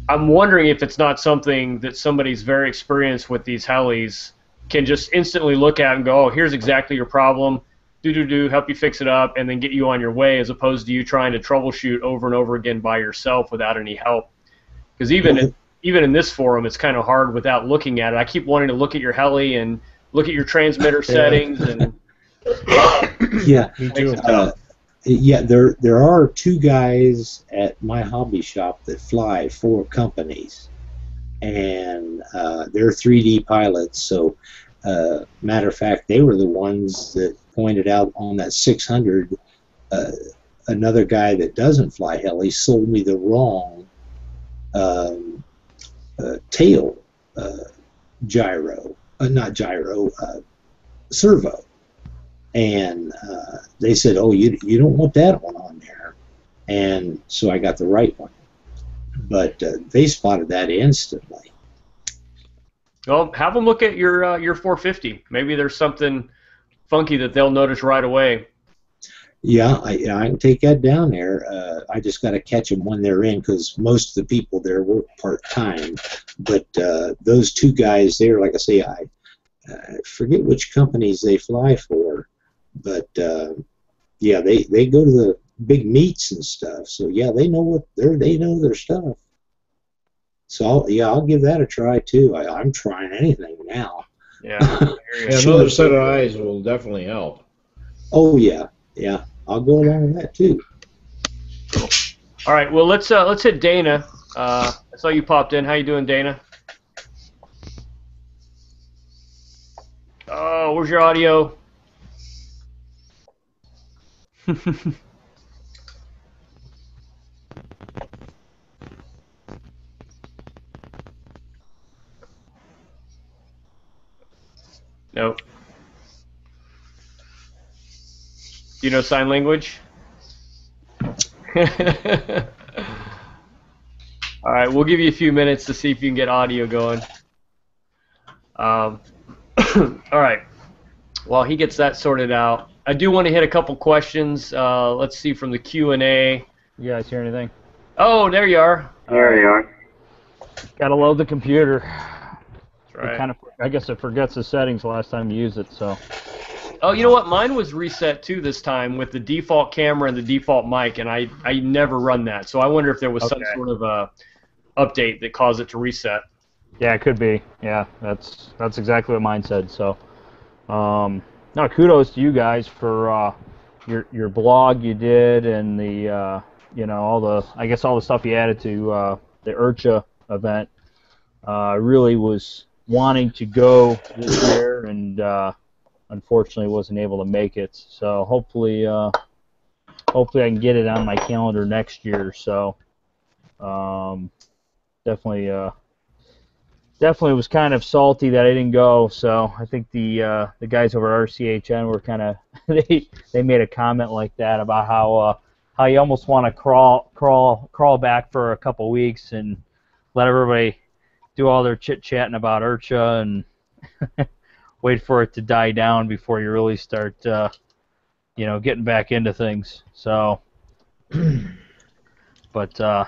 I'm wondering if it's not something that somebody's very experienced with these helis can just instantly look at and go, oh, here's exactly your problem, help you fix it up, and then get you on your way, as opposed to you trying to troubleshoot over and over again by yourself without any help. Because even in this forum, it's kind of hard without looking at it. I keep wanting to look at your heli and look at your transmitter settings and... Yeah, me too. Yeah, there are two guys at my hobby shop that fly for companies, and they're 3D pilots. So, matter of fact, they were the ones that pointed out on that 600. Another guy that doesn't fly heli sold me the wrong tail gyro, not gyro, servo. and they said, "Oh, you don't want that one on there," and so I got the right one. But they spotted that instantly. Well, have them look at your 450. Maybe there's something funky that they'll notice right away. Yeah, I can take that down there. I just got to catch them when they're in, because most of the people there work part-time. But those two guys there, like I say, I forget which companies they fly for, but yeah, they go to the big meets and stuff. So yeah, they know their stuff. So I'll give that a try too. I'm trying anything now. Yeah. Yeah, another set of eyes will definitely help. Oh yeah, I'll go along with that too. All right, well let's hit Dana. I saw you popped in. How you doing, Dana? Oh, where's your audio? Nope. Do you know sign language? All right, we'll give you a few minutes to see if you can get audio going. All right. While he gets that sorted out, I do want to hit a couple questions. Let's see from the Q&A. You guys hear anything? Oh, there you are. There you are. Gotta load the computer. That's right. It kind of, I guess it forgets the settings the last time you use it, so. Oh, you know what? Mine was reset too this time with the default camera and the default mic, and I never run that. So I wonder if there was some sort of a update that caused it to reset. Yeah, it could be. Yeah, that's exactly what mine said. So, no, kudos to you guys for your blog you did and the all the stuff you added to the IRCHA event. I really was wanting to go this year and unfortunately wasn't able to make it. So hopefully I can get it on my calendar next year. So definitely was kind of salty that I didn't go. So I think the guys over at RCHN were kind of they made a comment like that about how you almost want to crawl back for a couple weeks and let everybody do all their chit-chatting about IRCHA and wait for it to die down before you really start getting back into things. So but how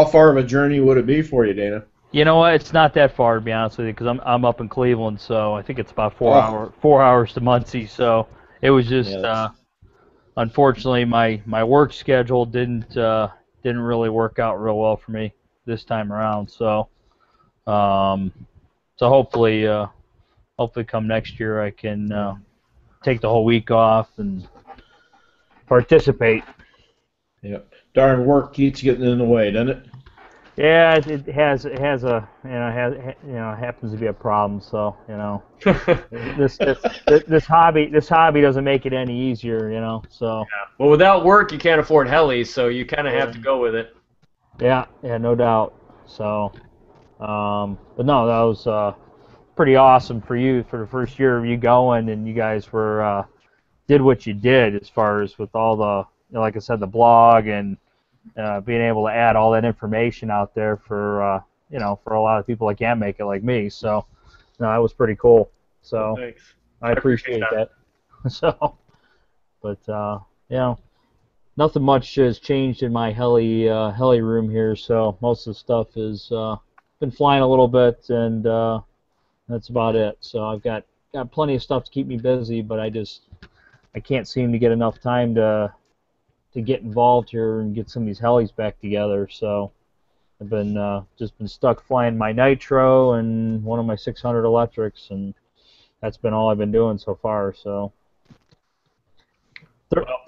far of a journey would it be for you, Dana? You know what? It's not that far, to be honest with you, because I'm up in Cleveland, so I think it's about 4 hours to Muncie. So it was just unfortunately my work schedule didn't really work out real well for me this time around. So hopefully come next year I can take the whole week off and participate. Yep. Darn work keeps getting in the way, doesn't it? Yeah, it has happens to be a problem. So this hobby doesn't make it any easier. So yeah. Well, without work you can't afford helis, so you kind of have to go with it. Yeah, no doubt. So, but no, that was pretty awesome for you for the first year of you going, and you guys were did what you did as far as with all the like I said, the blog and being able to add all that information out there for for a lot of people that can't make it like me. So, no, that was pretty cool. So, thanks. I appreciate that. So, but nothing much has changed in my heli room here. So most of the stuff has been flying a little bit, and that's about it. So I've got plenty of stuff to keep me busy, but I can't seem to get enough time to get involved here and get some of these helis back together. So I've been just been stuck flying my nitro and one of my 600 electrics, and that's been all I've been doing so far. So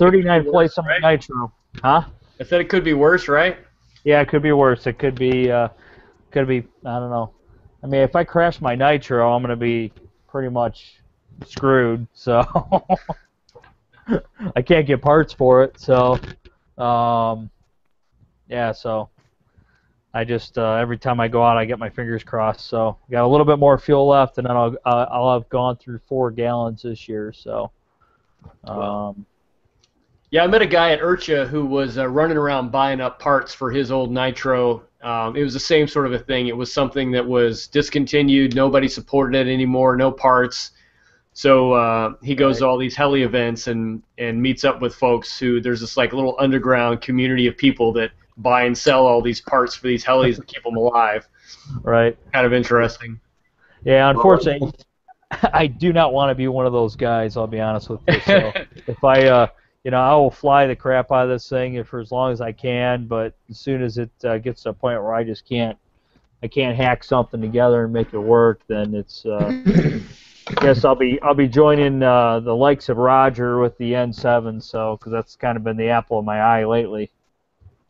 39 flights on my nitro, huh? I said it could be worse, right? Yeah, it could be worse. It could be I don't know. I mean, if I crash my nitro, I'm gonna be pretty much screwed. So. I can't get parts for it, so yeah. So I just every time I go out, I get my fingers crossed. So got a little bit more fuel left, and then I'll have gone through 4 gallons this year. So. Yeah, I met a guy at IRCHA who was running around buying up parts for his old nitro. It was the same sort of a thing. It was something that was discontinued. Nobody supported it anymore. No parts. So he goes to all these heli events and meets up with folks who there's this like little underground community of people that buy and sell all these parts for these helis to keep them alive. Right. Kind of interesting. Yeah, unfortunately, I do not want to be one of those guys. I'll be honest with you. So if I, I will fly the crap out of this thing for as long as I can. But as soon as it gets to a point where I just can't hack something together and make it work, then it's. I guess I'll be joining the likes of Roger with the N7, so because that's kind of been the apple of my eye lately.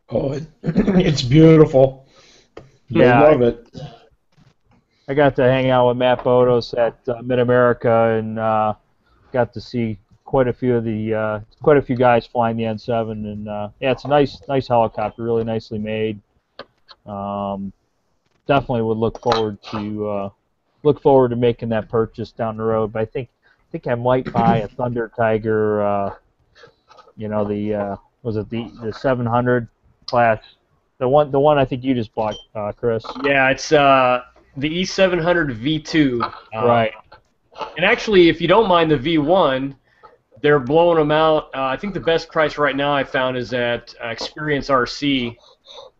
Oh, it's beautiful. Yeah, I love it. I got to hang out with Matt Bodos at Mid America and got to see quite a few guys flying the N7, and yeah, it's a nice helicopter, really nicely made. Definitely would look forward to making that purchase down the road. But I think I might buy a Thunder Tiger. Was it the 700 class? The one I think you just bought, Chris. Yeah, it's the E700 V2. Right. And actually, if you don't mind the V1, they're blowing them out. I think the best price right now I found is at Experience RC.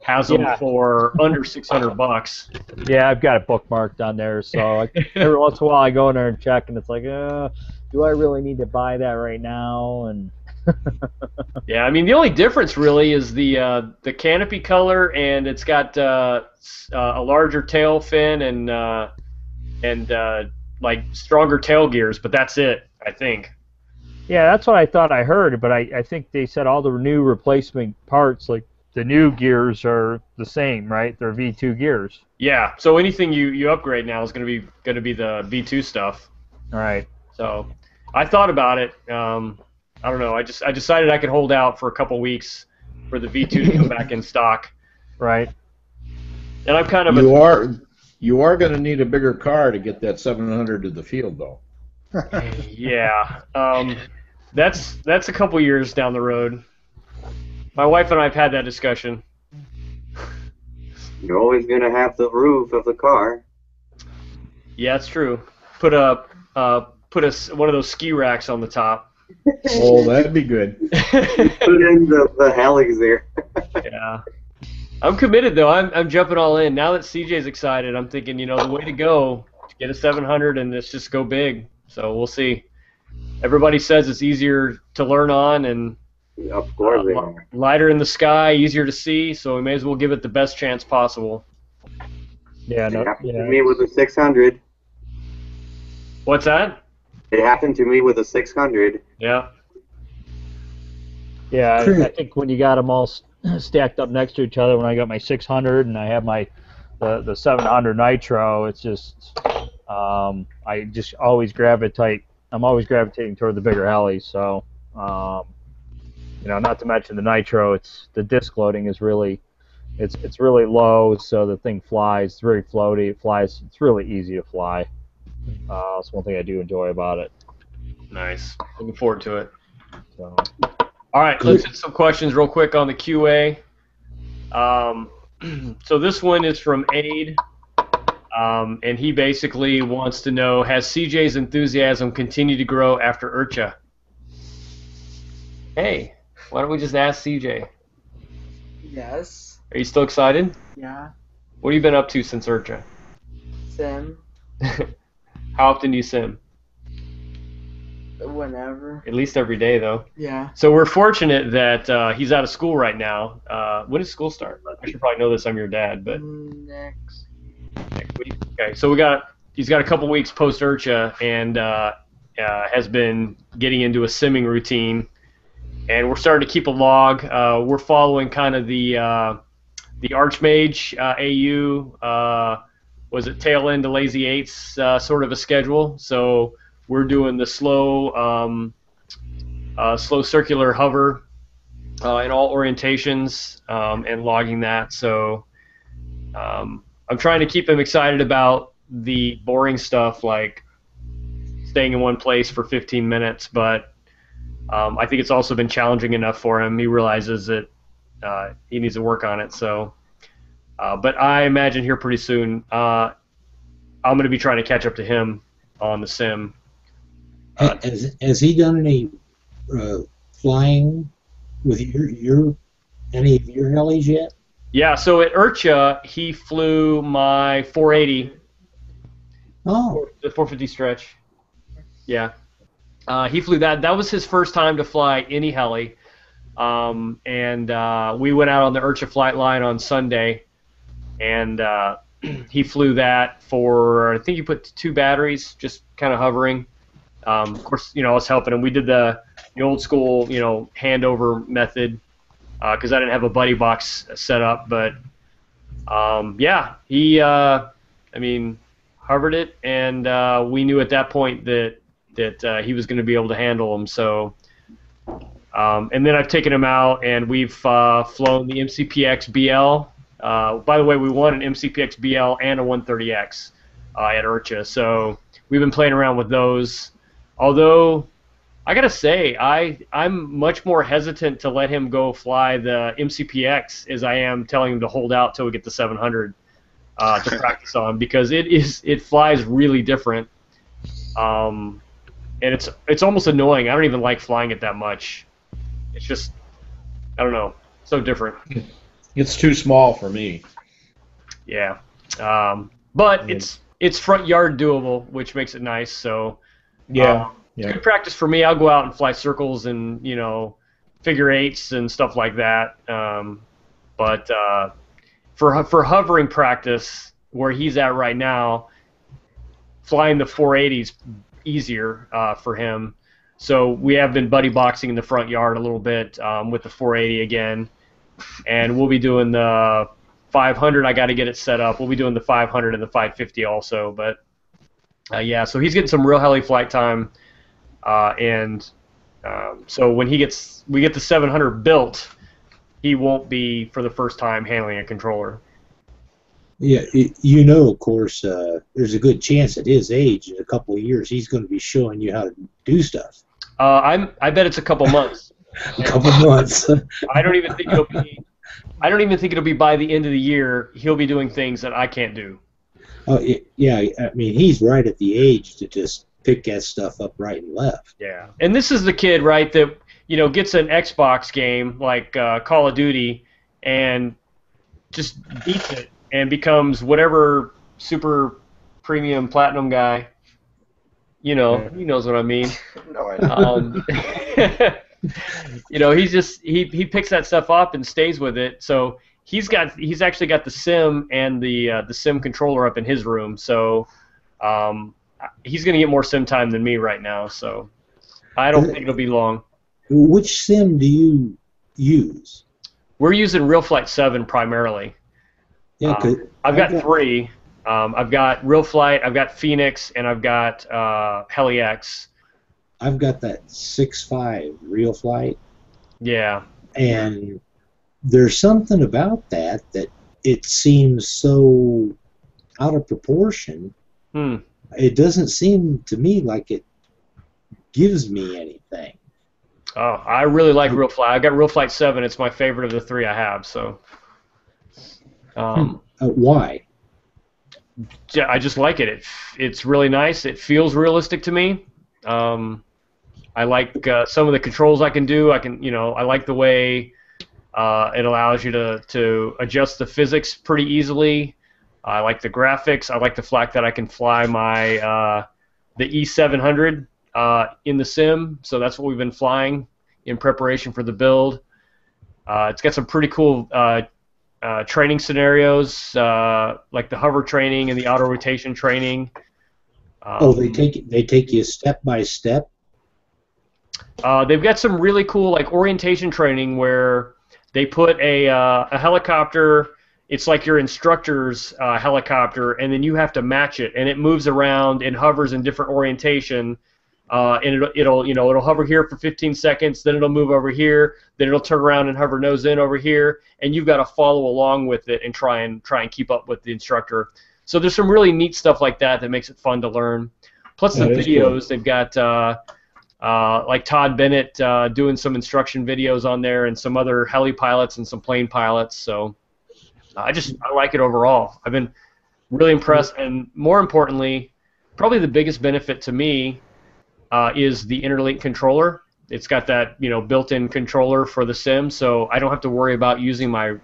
Has them for under $600. Yeah, I've got it bookmarked on there. So every once in a while I go in there and check, and it's like, do I really need to buy that right now? And yeah, I mean the only difference really is the canopy color, and it's got a larger tail fin and like stronger tail gears, but that's it, I think. Yeah, that's what I thought I heard, but I think they said all the new replacement parts, like the new gears, are the same, right? They're V2 gears. Yeah, so anything you upgrade now is going to be the V2 stuff. All right. So I thought about it. I don't know. I decided I could hold out for a couple weeks for the V2 to come back in stock. Right. And I'm kind of you are going to need a bigger car to get that 700 to the field, though. Yeah. That's a couple years down the road. My wife and I have had that discussion. You're always going to have the roof of the car. Yeah, it's true. Put one of those ski racks on the top. Oh, that'd be good. Put in the helix there. Yeah. I'm committed, though. I'm jumping all in. Now that CJ's excited, I'm thinking, the way to go, get a 700 and let's just go big. So we'll see. Everybody says it's easier to learn on and of course lighter in the sky, easier to see, so we may as well give it the best chance possible. Yeah, it happened to me with the 600. What's that? It happened to me with a 600. Yeah. Yeah, I think when you got them all stacked up next to each other, when I got my 600 and I have the 700 Nitro, it's just I just always gravitate. I'm always gravitating toward the bigger heli. So, not to mention the Nitro. It's the disc loading is really, it's really low, so the thing flies. It's very floaty. It flies. It's really easy to fly. That's one thing I do enjoy about it. Nice. Looking forward to it. So. All right, let's hit some questions real quick on the QA. So this one is from Aid, and he basically wants to know, has CJ's enthusiasm continued to grow after IRCHA? Hey, why don't we just ask CJ? Yes. Are you still excited? Yeah. What have you been up to since IRCHA? Sim. How often do you sim? Whenever. At least every day, though. Yeah. So we're fortunate that he's out of school right now. When does school start? I should probably know this. I'm your dad, but Next week. Okay, so he's got a couple weeks post IRCHA and has been getting into a simming routine, and we're starting to keep a log. We're following kind of the Archmage AU. Was it tail end to lazy eights sort of a schedule? So we're doing the slow circular hover in all orientations and logging that. So I'm trying to keep him excited about the boring stuff like staying in one place for 15 minutes, but I think it's also been challenging enough for him. He realizes that he needs to work on it. So, but I imagine here pretty soon I'm going to be trying to catch up to him on the sim. Has he done any flying with any of your helis yet? Yeah, so at IRCHA, he flew my 480. Oh. The 450 stretch. Yeah. He flew that. That was his first time to fly any heli. And we went out on the IRCHA flight line on Sunday, and he flew that for, I think he put 2 batteries, just kind of hovering. Of course, I was helping him. We did the old school, handover method, because I didn't have a buddy box set up. But yeah, he, hovered it, and we knew at that point that he was going to be able to handle them. So, and then I've taken him out, and we've flown the MCPX BL. By the way, we won an MCPX BL and a 130X at IRCHA. So we've been playing around with those. Although I gotta say, I'm much more hesitant to let him go fly the MCPX as I am telling him to hold out till we get the 700 to practice on, because it flies really different, and it's almost annoying. I don't even like flying it that much. It's just, I don't know, so different. It's too small for me. Yeah, but it's front yard doable, which makes it nice. So. Yeah. It's good practice for me. I'll go out and fly circles and figure eights and stuff like that. But for hovering practice, where he's at right now, flying the 480's easier for him. So we have been buddy boxing in the front yard a little bit with the 480 again, and we'll be doing the 500. I got to get it set up. We'll be doing the 500 and the 550 also, but. Yeah, so he's getting some real heli flight time, and so when we get the 700 built, he won't be for the first time handling a controller. Yeah, of course, there's a good chance at his age, in a couple of years, he's going to be showing you how to do stuff. I bet it's a couple months. A couple months. I don't even think it'll be by the end of the year. He'll be doing things that I can't do. Oh, yeah, I mean, he's right at the age to just pick that stuff up right and left. Yeah, and this is the kid, right, that, gets an Xbox game like Call of Duty and just beats it and becomes whatever super premium platinum guy. He knows what I mean. No idea. He picks that stuff up and stays with it. So he's actually got the sim and the sim controller up in his room. So he's going to get more sim time than me right now. So I don't think it'll be long. Which sim do you use? We're using Real Flight 7 primarily. Yeah, I've got 3. I've got Real Flight, I've got Phoenix, and I've got Heli X. I've got that 6.5 Real Flight. Yeah. And there's something about that it seems so out of proportion. It doesn't seem to me like it gives me anything. Oh, I really like Real Flight. I got Real Flight 7. It's my favorite of the 3 I have. So. Why? I just like it. It's really nice. It feels realistic to me. I like some of the controls I can do. I like the way it allows you to adjust the physics pretty easily. I like the graphics. I like the fact that I can fly my the E700 in the sim. So that's what we've been flying in preparation for the build. It's got some pretty cool training scenarios, like the hover training and the auto rotation training. They take you step by step. They've got some really cool like orientation training where they put a helicopter. It's like your instructor's helicopter, and then you have to match it, and it moves around and hovers in different orientation, and it'll hover here for 15 seconds, then it'll move over here, then it'll turn around and hover nose in over here, and you've got to follow along with it and try and keep up with the instructor. So there's some really neat stuff like that makes it fun to learn. Plus the videos, cool. They've got like Todd Bennett doing some instruction videos on there, and some other heli pilots and some plane pilots. So I like it overall. I've been really impressed, and more importantly, probably the biggest benefit to me is the Interlink controller. It's got that built-in controller for the sim, so I don't have to worry about using my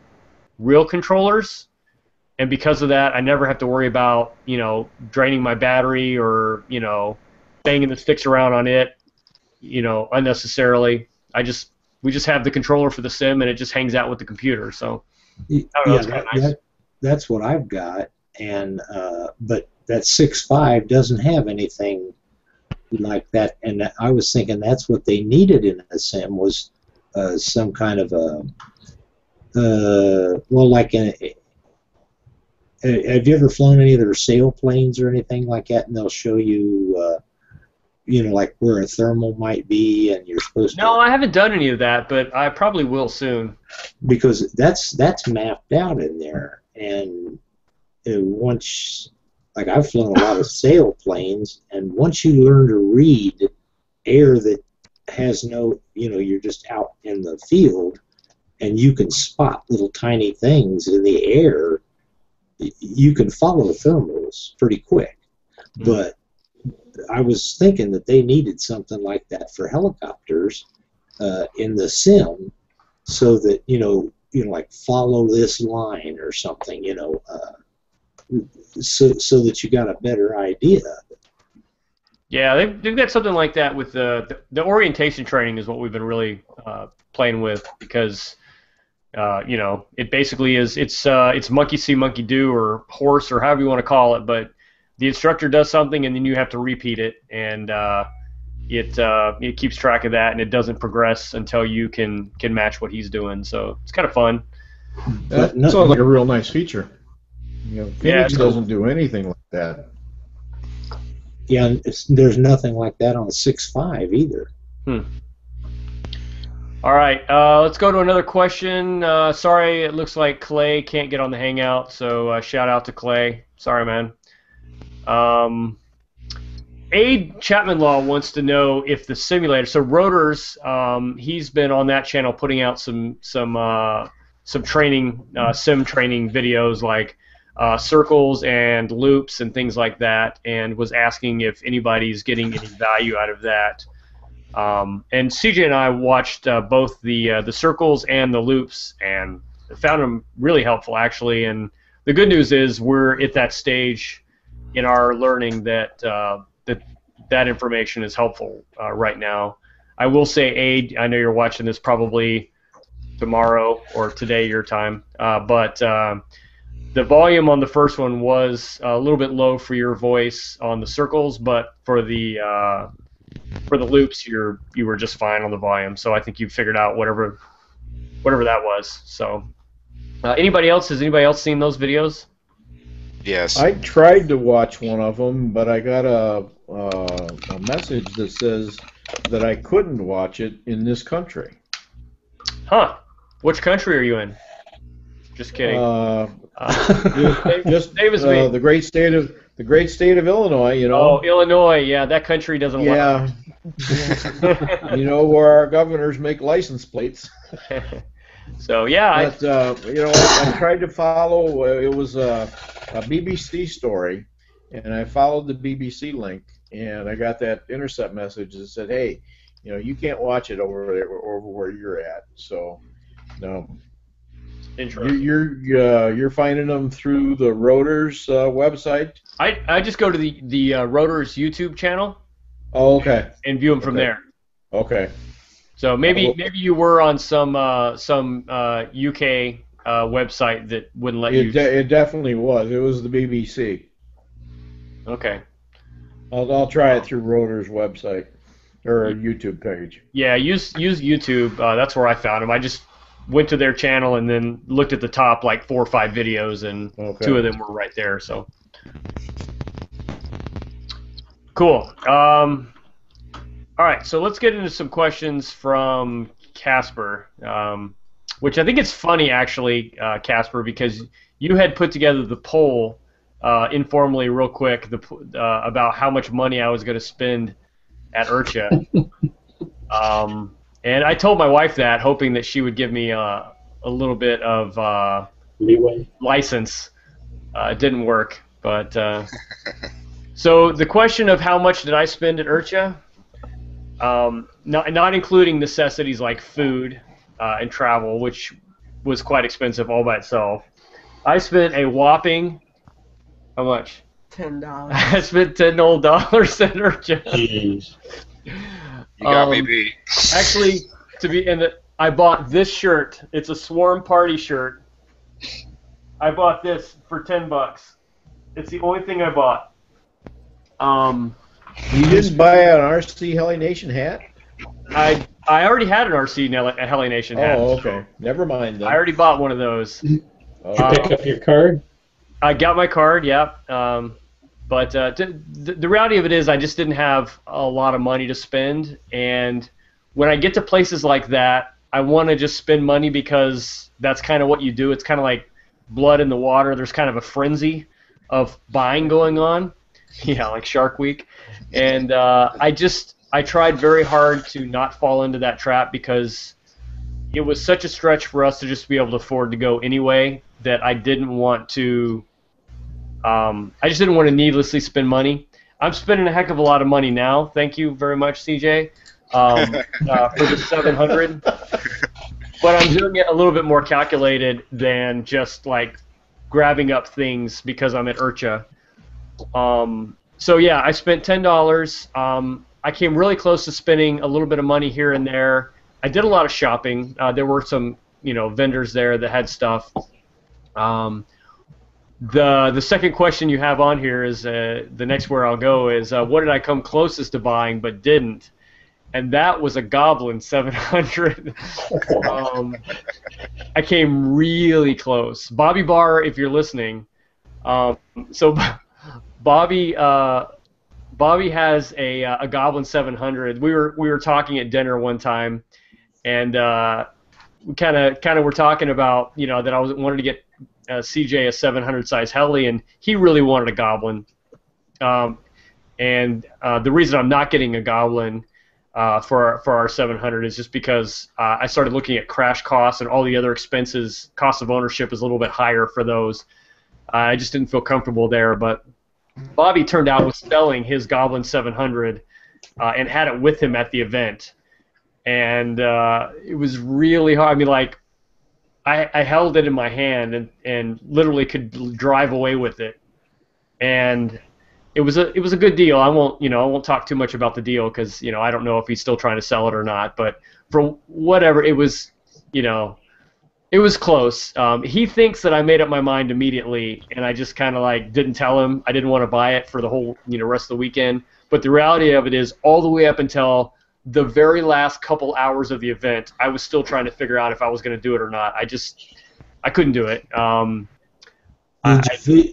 real controllers. And because of that, I never have to worry about draining my battery or banging the sticks around on it unnecessarily. We just have the controller for the sim, and it just hangs out with the computer. So I don't know, it's kind of nice. That's what I've got, and but that 6.5 doesn't have anything like that. And I was thinking that's what they needed in a sim was some kind of a well, like have you ever flown any of their sailplanes or anything like that? And they'll show you, like where a thermal might be, and you're supposed to. No, I haven't done any of that, but I probably will soon. Because that's mapped out in there, and once, like I've flown a lot of sailplanes, and once you learn to read air that has no, you're just out in the field, and you can spot little tiny things in the air. You can follow the thermals pretty quick, but I was thinking that they needed something like that for helicopters in the sim, so that like follow this line or something, so that you got a better idea of it. Yeah, they've got something like that with the orientation training is what we've been really playing with, because. It basically is. It's monkey see, monkey do, or horse, or however you want to call it. But the instructor does something, and then you have to repeat it, and it keeps track of that, and it doesn't progress until you can match what he's doing. So it's kind of fun. That sounds like a real nice feature. Phoenix doesn't do anything like that. Yeah, there's nothing like that on a 6.5 either. All right, let's go to another question. Sorry, it looks like Clay can't get on the Hangout, so shout out to Clay. Sorry, man. Aid Chapman Law wants to know if the simulator, so Rotors, he's been on that channel putting out some training, sim training videos like circles and loops and things like that, and was asking if anybody's getting any value out of that. And CJ and I watched both the circles and the loops, and found them really helpful, actually. And the good news is we're at that stage in our learning that that information is helpful right now. I will say, Aid, I know you're watching this probably tomorrow or today your time, but the volume on the first one was a little bit low for your voice on the circles, but for the loops, you were just fine on the volume. So I think you figured out whatever that was. So, has anybody else seen those videos? Yes. I tried to watch one of them, but I got a message that says that I couldn't watch it in this country. Huh? Which country are you in? Just kidding. Just the great state of Illinois, Oh, Illinois, yeah, that country doesn't. Yeah. Where our governors make license plates. So yeah, but I tried to follow. It was a BBC story, and I followed the BBC link, and I got that intercept message that said, "Hey, you can't watch it over where you're at." So, no. Interesting. You're finding them through the Rotors website? I just go to the Rotors YouTube channel. Oh, okay. And view them from there. Okay. So maybe you were on some UK website that wouldn't let you. It definitely was. It was the BBC. Okay. I'll try it through Rotors website or a YouTube page. Yeah, use YouTube. That's where I found them. I just went to their channel and then looked at the top like 4 or 5 videos, and 2 of them were right there. So cool. All right, so let's get into some questions from Casper, which I think it's funny, actually, Casper, because you had put together the poll informally real quick about how much money I was going to spend at IRCHA. And I told my wife that, hoping that she would give me a little bit of leeway license. It didn't work, but so the question of how much did I spend at IRCHA, not including necessities like food and travel, which was quite expensive all by itself. I spent a whopping, how much? $10. I spent $10 at IRCHA. Jeez. You got me beat. Actually, I bought this shirt. It's a Swarm Party shirt. I bought this for $10. It's the only thing I bought. You didn't buy an RC Heli Nation hat? I already had an RC Heli Nation hat. Oh, okay. Never mind then. I already bought one of those. Did you pick up your card? I got my card, yeah. But the reality of it is I just didn't have a lot of money to spend. And when I get to places like that, I want to just spend money because that's kind of what you do. It's kind of like blood in the water. There's kind of a frenzy of buying going on. Yeah, like Shark Week. And I tried very hard to not fall into that trap because it was such a stretch for us to just be able to afford to go anyway that I didn't want to. I just didn't want to needlessly spend money. I'm spending a heck of a lot of money now. Thank you very much, CJ, for the 700. But I'm doing it a little bit more calculated than just like grabbing up things because I'm at IRCHA. So yeah, I spent $10. I came really close to spending a little bit of money here and there. I did a lot of shopping. There were some, vendors there that had stuff. The second question you have on here is the next where I'll go is what did I come closest to buying but didn't? And that was a Goblin 700. I came really close. Bobby Barr, if you're listening, so Bobby has a Goblin 700. We were talking at dinner one time, and we kind of were talking about that I wanted to get CJ a 700 size heli, and he really wanted a Goblin. And the reason I'm not getting a Goblin for our 700 is just because I started looking at crash costs and all the other expenses. Cost of ownership is a little bit higher for those. I just didn't feel comfortable there, but Bobby turned out was selling his Goblin 700 and had it with him at the event, and it was really hard. I mean, like I held it in my hand and literally could drive away with it, and it was a good deal. I won't talk too much about the deal because I don't know if he's still trying to sell it or not. But for whatever, it was it was close. He thinks that I made up my mind immediately, and I just kind of like didn't tell him I didn't want to buy it for the whole rest of the weekend. But the reality of it is, all the way up until the very last couple hours of the event, I was still trying to figure out if I was going to do it or not. I couldn't do it.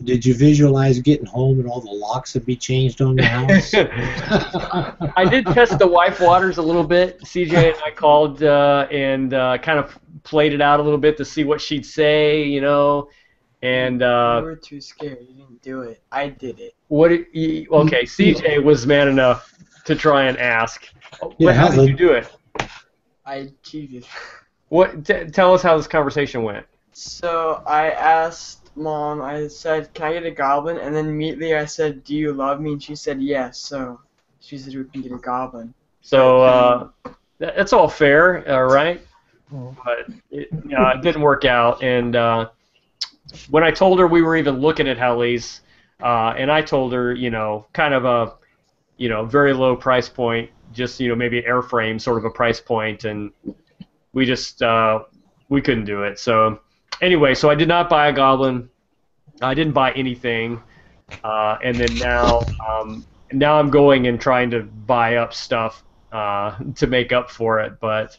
Did you visualize getting home and all the locks would be changed on your house? I did test the wife waters a little bit. CJ and I called and kind of played it out a little bit to see what she'd say, and you were too scared. You didn't do it. I did it. Okay, CJ was man enough to try and ask. Yeah, how did you do it? I cheated. Tell us how this conversation went. So I asked Mom, I said, can I get a Goblin? And then immediately I said, do you love me? And she said yes. So she said we can get a Goblin. So that's all fair, right? But it didn't work out. And when I told her we were even looking at helis, and I told her, kind of a, very low price point, just maybe an airframe sort of a price point, and we just we couldn't do it. So anyway, so I did not buy a Goblin. I didn't buy anything, and then now I'm going and trying to buy up stuff to make up for it. But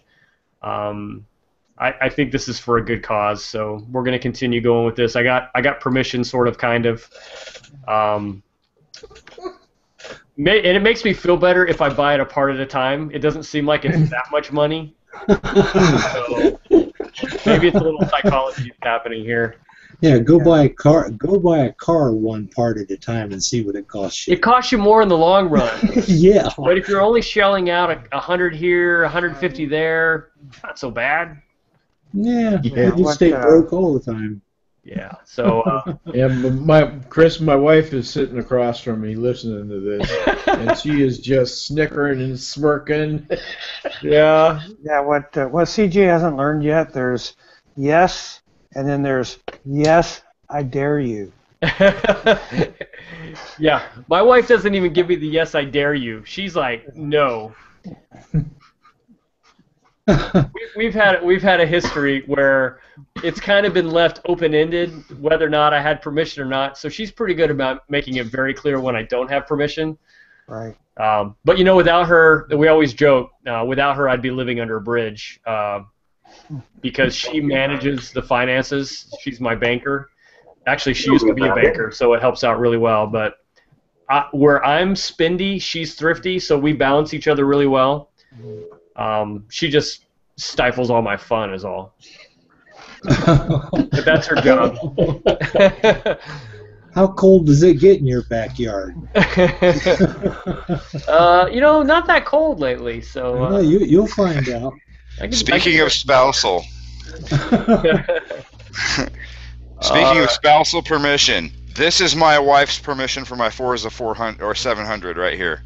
I think this is for a good cause, so we're going to continue going with this. I got permission, sort of, kind of. And it makes me feel better if I buy it a part at a time. It doesn't seem like it's that much money. So maybe it's a little psychology happening here. Yeah, go buy a car. Go buy a car one part at a time and see what it costs you. It costs you more in the long run. Yeah. But if you're only shelling out 100 here, 150 there, not so bad. Yeah. Yeah, You what, stay broke all the time. Yeah. So. Yeah, my wife is sitting across from me listening to this, and she is just snickering and smirking. Yeah. Yeah, what CJ hasn't learned yet, there's yes, and then there's yes, I dare you. Yeah, my wife doesn't even give me the yes, I dare you. She's like, no. We've had a history where it's kind of been left open-ended whether or not I had permission or not. So she's pretty good about making it very clear when I don't have permission. Right. But you know, without her, we always joke, without her I'd be living under a bridge because she manages the finances. She's my banker. Actually, she used to be a banker, so it helps out really well. But where I'm spendy, she's thrifty, so we balance each other really well. She just stifles all my fun is all. But that's her job. How cold does it get in your backyard? You know, not that cold lately. So you'll find out. Speaking of spousal. Speaking of spousal permission, this is my wife's permission for my Forza 400 or 700 right here.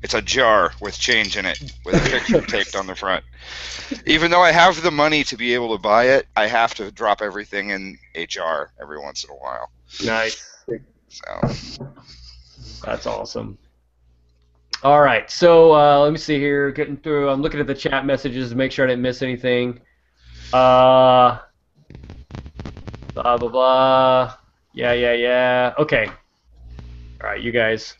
It's a jar with change in it, with a picture taped on the front. Even though I have the money to be able to buy it, I have to drop everything in a jar every once in a while. Nice. So that's awesome. All right, so let me see here. Getting through. I'm looking at the chat messages to make sure I didn't miss anything. Blah blah blah. Yeah. Okay. All right, you guys.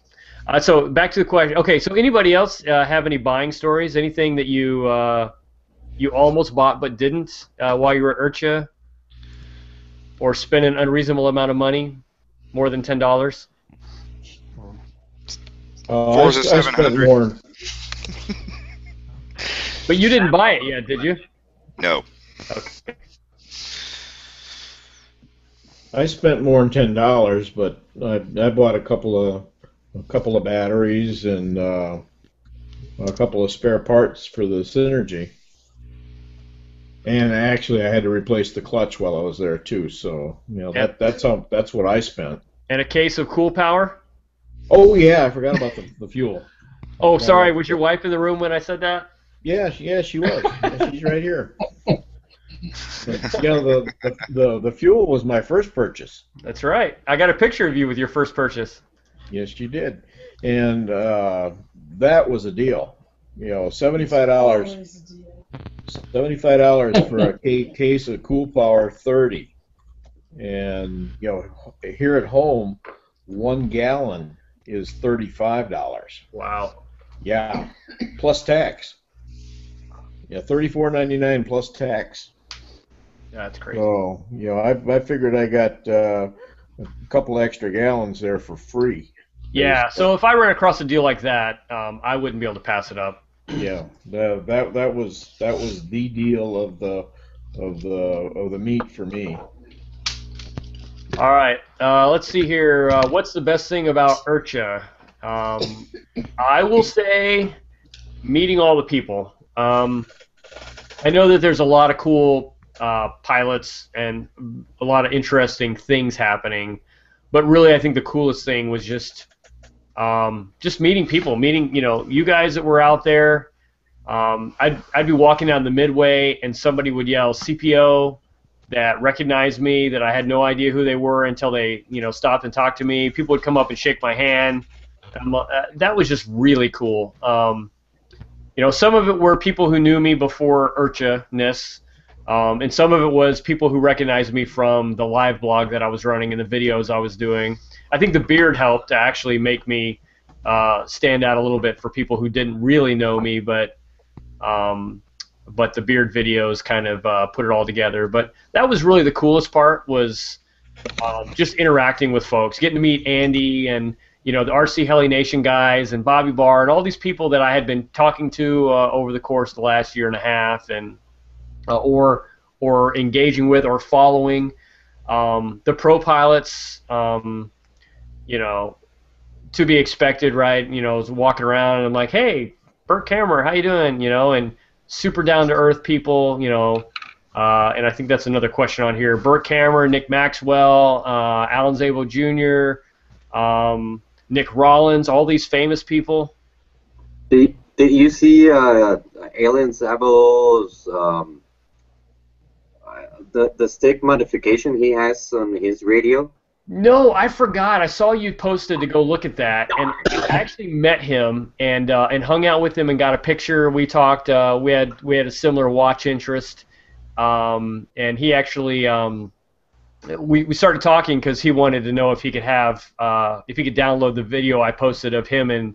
So back to the question. Okay, so anybody else have any buying stories? Anything that you almost bought but didn't while you were at IRCHA, or spent an unreasonable amount of money, more than $10? Forza 700. But you didn't buy it yet, did you? No. Okay. I spent more than $10, but I bought a couple of batteries and a couple of spare parts for the Synergy. And actually, I had to replace the clutch while I was there too. So that's what I spent. And a case of Cool Power. Oh yeah, I forgot about the fuel. Oh, sorry. Was your wife in the room when I said that? Yeah, she was. Yeah, she's right here. But, the fuel was my first purchase. That's right. I got a picture of you with your first purchase. Yes, you did, and that was a deal. $75. $75 for a case of Cool Power 30, and here at home, 1 gallon is $35. Wow. Yeah, plus tax. Yeah, $34.99 plus tax. That's crazy. So I figured I got a couple extra gallons there for free. Yeah. So if I ran across a deal like that, I wouldn't be able to pass it up. Yeah, that was the deal of the meat for me. All right, let's see here. What's the best thing about IRCHA? I will say meeting all the people. I know that there's a lot of cool pilots and a lot of interesting things happening, but really I think the coolest thing was just meeting people, meeting you guys that were out there. I'd be walking down the midway and somebody would yell CPO that recognized me that I had no idea who they were until they stopped and talked to me. People would come up and shake my hand. That was just really cool. Some of it were people who knew me before IRCHA-ness, and some of it was people who recognized me from the live blog that I was running and the videos I was doing. I think the beard helped to actually make me stand out a little bit for people who didn't really know me, but the beard videos kind of put it all together. But that was really the coolest part, was just interacting with folks, getting to meet Andy and you know, the RC Heli Nation guys and Bobby Barr and all these people that I had been talking to over the course of the last year and a half, and or engaging with or following. The pro pilots, you know, to be expected, right? You know, I was walking around and I'm like, hey, Burt Cameron, how you doing? You know, and super down to earth people, you know. And I think that's another question on here. Burt Cameron, Nick Maxwell, Alan Zabel Jr., Nick Rollins, all these famous people. Did you see Alan Zabel's the stick modification he has on his radio? No, I forgot. I saw you posted to go look at that, and I actually met him and hung out with him and got a picture. We talked. We had a similar watch interest, and he actually we started talking because he wanted to know if he could have if he could download the video I posted of him and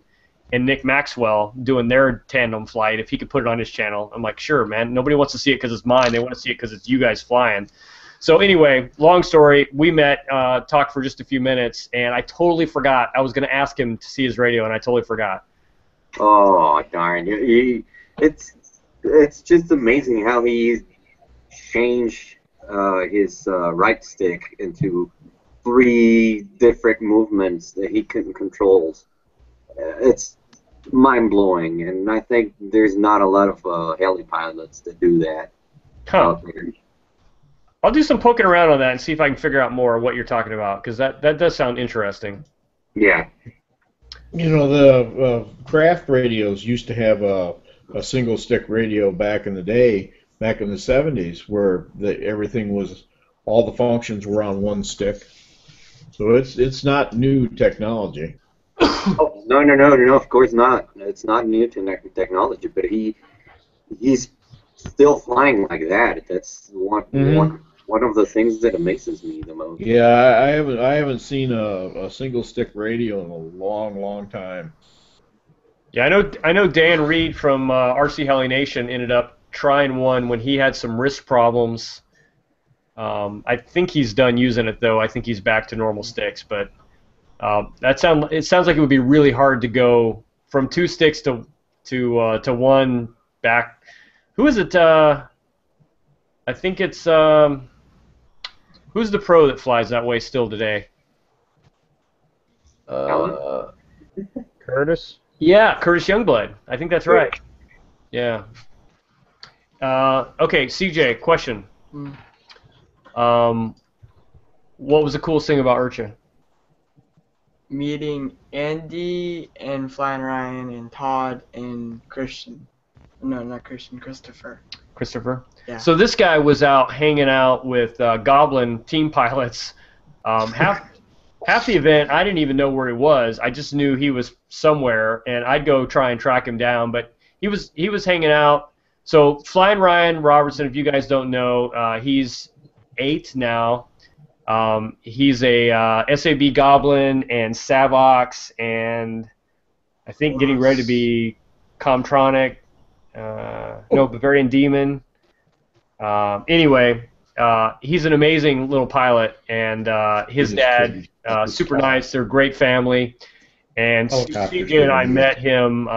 Nick Maxwell doing their tandem flight. If he could put it on his channel, I'm like, sure, man. Nobody wants to see it because it's mine. They want to see it because it's you guys flying. So anyway, long story, we met, talked for just a few minutes, and I totally forgot. I was going to ask him to see his radio, and I totally forgot. Oh, darn. It's just amazing how he changed his right stick into 3 different movements that he can control. It's mind-blowing, and I think there's not a lot of heli pilots that do that. Huh. I'll do some poking around on that and see if I can figure out more what you're talking about, because that does sound interesting. Yeah. You know, the craft radios used to have a single stick radio back in the day, back in the 70s, where everything was, all the functions were on one stick. So it's not new technology. Oh, no, of course not. It's not new technology, but he's still flying like that. That's one of the things that amazes me the most. Yeah, I haven't seen a single stick radio in a long time. Yeah, I know Dan Reed from RC Heli Nation ended up trying one when he had some wrist problems. I think he's done using it though. I think he's back to normal sticks, but it sounds like it would be really hard to go from 2 sticks to 1 back. Who is it? I think it's who's the pro that flies that way still today? Curtis? Yeah, Curtis Youngblood. I think that's right. Yeah. Okay, CJ, question. What was the coolest thing about IRCHA? Meeting Andy and Flying Ryan and Todd and Christian. No, not Christian, Christopher. Christopher? Yeah. So this guy was out hanging out with Goblin team pilots. Half the event, I didn't even know where he was. I just knew he was somewhere, and I'd go try and track him down. But he was hanging out. So Flying Ryan Robertson, if you guys don't know, he's 8 now. He's a SAB Goblin and Savox, and I think getting ready to be Comtronic. No, Bavarian Demon. Anyway, he's an amazing little pilot, and his dad, super nice. They're a great family. And CJ and I met him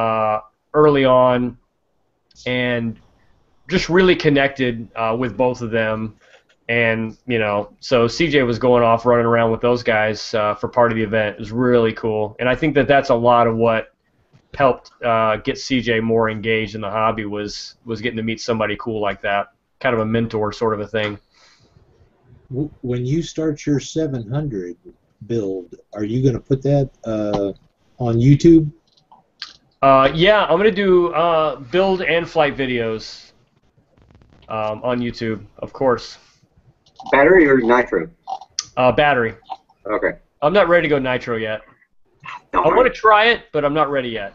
early on, and just really connected with both of them. And, you know, so CJ was going off running around with those guys for part of the event. It was really cool. And I think that that's a lot of what helped get CJ more engaged in the hobby was getting to meet somebody cool like that, kind of a mentor sort of a thing. When you start your 700 build, are you going to put that on YouTube? Yeah, I'm going to do build and flight videos on YouTube, of course. Battery or nitro? Battery. Okay. I'm not ready to go nitro yet. I want to try it, but I'm not ready yet.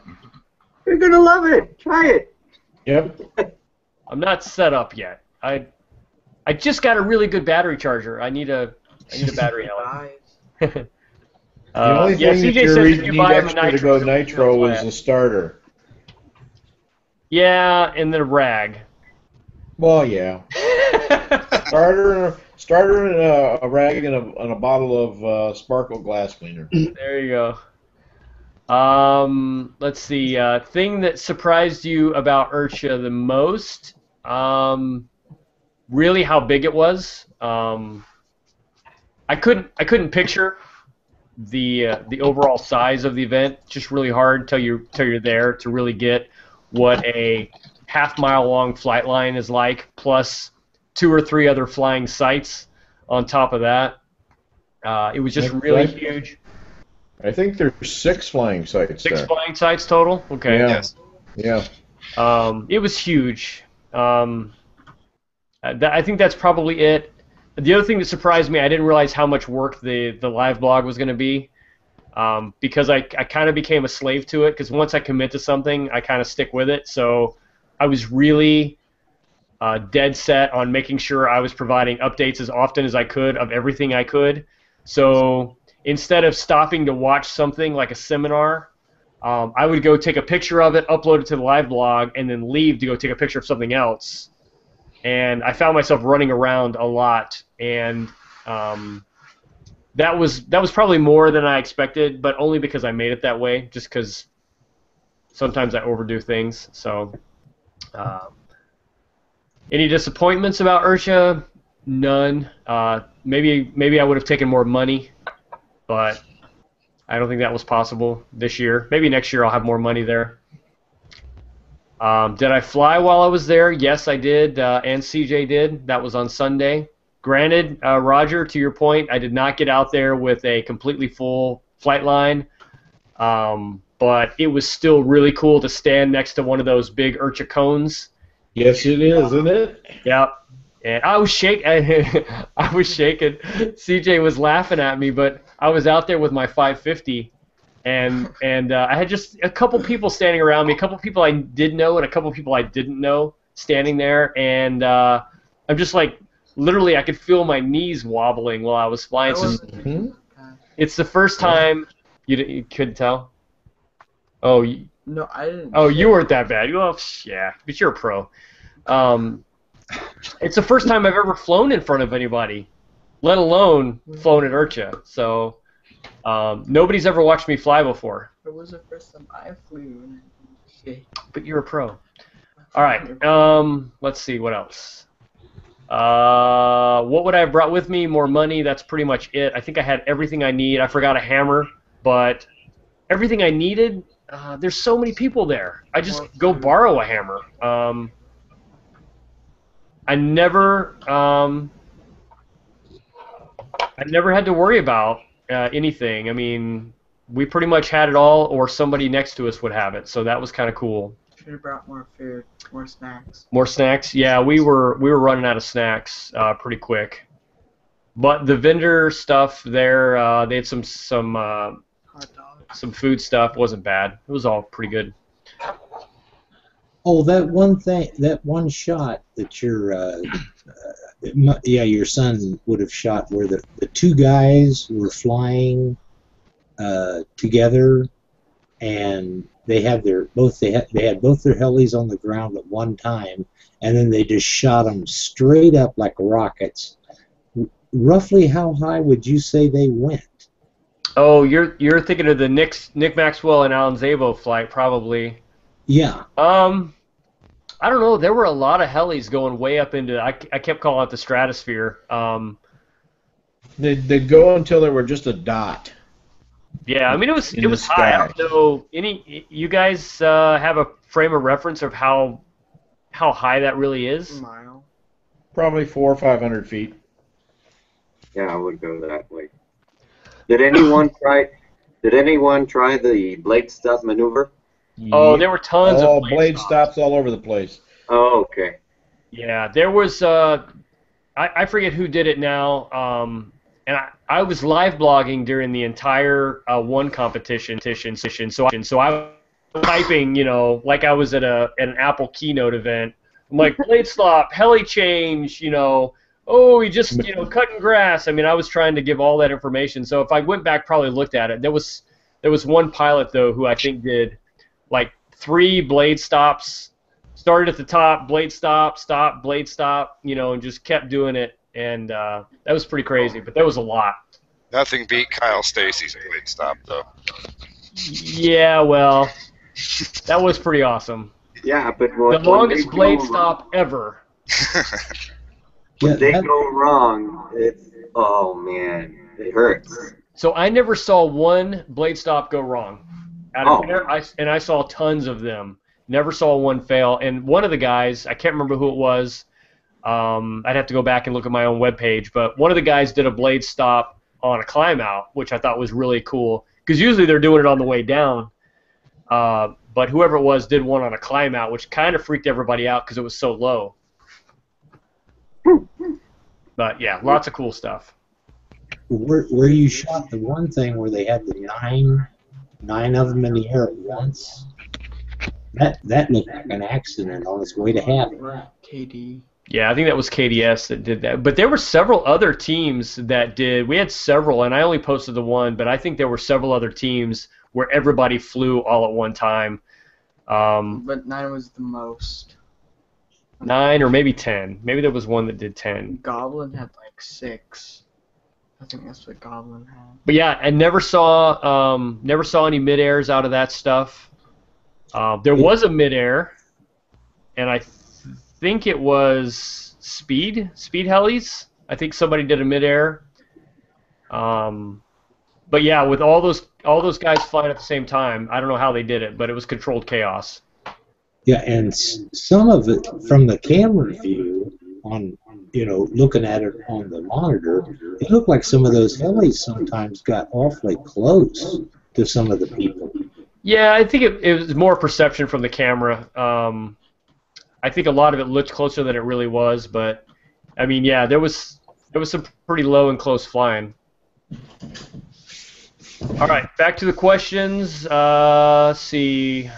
You're gonna love it. Try it. Yep. I'm not set up yet. I just got a really good battery charger. I need a battery Heli. The only thing that you need extra to go nitro is a starter. Yeah, and then a rag. Well, yeah. starter and a rag and a bottle of sparkle glass cleaner. There you go. Let's see. Thing that surprised you about IRCHA the most? Really, how big it was. I couldn't picture the overall size of the event. Just really hard till you're there to really get what a half-mile long flight line is like, plus 2 or 3 other flying sites on top of that. It was just really huge. I think there's 6 flying sites 6 there. flying sites total? Okay. Yeah. Yes. Yeah. It was huge. I think that's probably it. The other thing that surprised me, I didn't realize how much work the live blog was going to be, because I kind of became a slave to it, because once I commit to something, I kind of stick with it. So I was really dead set on making sure I was providing updates as often as I could of everything I could. So instead of stopping to watch something like a seminar, I would go take a picture of it, upload it to the live blog, and then leave to go take a picture of something else. And I found myself running around a lot, and that was probably more than I expected, but only because I made it that way, just because sometimes I overdo things. So, any disappointments about IRCHA? None. Maybe I would have taken more money, but I don't think that was possible this year. Maybe next year I'll have more money there. Did I fly while I was there? Yes, I did, and CJ did. That was on Sunday. Granted, Roger, to your point, I did not get out there with a completely full flight line, but it was still really cool to stand next to one of those big IRCHA cones. Yes, it is, isn't it? Yep. And I was shaking. I was shaking. CJ was laughing at me, but I was out there with my 550. And I had just a couple people standing around me, a couple people I did know and a couple people I didn't know standing there, and I'm just like, literally, I could feel my knees wobbling while I was flying. It's the first time you couldn't tell. Oh, no, I didn't. Oh, you weren't that bad. Well, yeah, but you're a pro. It's the first time I've ever flown in front of anybody, let alone flown at IRCHA. So. Nobody's ever watched me fly before. It was the first time I flew. But you're a pro. All right. Let's see what else. What would I have brought with me? More money. That's pretty much it. I think I had everything I need. I forgot a hammer, but everything I needed. There's so many people there. I just go borrow a hammer. I never had to worry about anything. I mean, we pretty much had it all, or somebody next to us would have it, so that was kind of cool. Should have brought more food, more snacks. More snacks? Yeah, we were running out of snacks pretty quick. But the vendor stuff there, they had some food stuff. Wasn't bad. It was all pretty good. Oh, that one shot that your son would have shot where the 2 guys were flying together, and they had both their helis on the ground at one time, and then they just shot them straight up like rockets. Roughly how high would you say they went? Oh, you're thinking of the Nick Maxwell and Alan Szabo flight, probably. Yeah. I don't know. There were a lot of helis going way up into. I kept calling it the stratosphere. They'd go until they were just a dot. Yeah, I mean it was high. I don't know. You guys have a frame of reference of how high that really is? A mile. Probably 400 or 500 feet. Yeah, I would go that way. Did anyone try the blade stop maneuver? Oh, there were tons of blade stops all over the place. Oh, okay. Yeah, there was. I forget who did it now. And I was live blogging during the entire one competition. So I was typing, like I was at an Apple keynote event. I'm like, blade stop, heli change, oh, he just, cutting grass. I mean, I was trying to give all that information. So if I went back, probably looked at it. There was one pilot though who I think did like 3 blade stops. Started at the top, blade stop, stop, blade stop, and just kept doing it. And that was pretty crazy, but there was a lot. Nothing beat Kyle Stacy's blade stop, though. Yeah, well, that was pretty awesome. Yeah, but The when longest they blade go, stop ever. when they that- go wrong, oh man, it hurts. So I never saw one blade stop go wrong. And I saw tons of them. Never saw one fail. And one of the guys, I can't remember who it was. I'd have to go back and look at my own webpage. But one of the guys did a blade stop on a climb out, which I thought was really cool. Because usually they're doing it on the way down. But whoever it was did one on a climb out, which kind of freaked everybody out because it was so low. But yeah, lots of cool stuff. where you shot the one thing where they had the nine of them in the air at once, that looked like an accident on its way to happen. KD. Yeah, I think that was KDS that did that. But there were several other teams that did. We had several, and I only posted the one, but I think there were several other teams where everybody flew all at one time. But 9 was the most. 9 or maybe 10. Maybe there was one that did 10. Goblin had like 6. I think that's what Goblin had. But yeah, I never saw any mid-airs out of that stuff. There was a mid-air, and I think it was speed helis. I think somebody did a mid-air. But yeah, with all those guys flying at the same time, I don't know how they did it, but it was controlled chaos. Yeah, and some of it from the camera view on, looking at it on the monitor, it looked like some of those helis sometimes got awfully close to some of the people. Yeah, I think it was more perception from the camera. I think a lot of it looked closer than it really was, but I mean, yeah, there was some pretty low and close flying. All right, back to the questions. Let's see.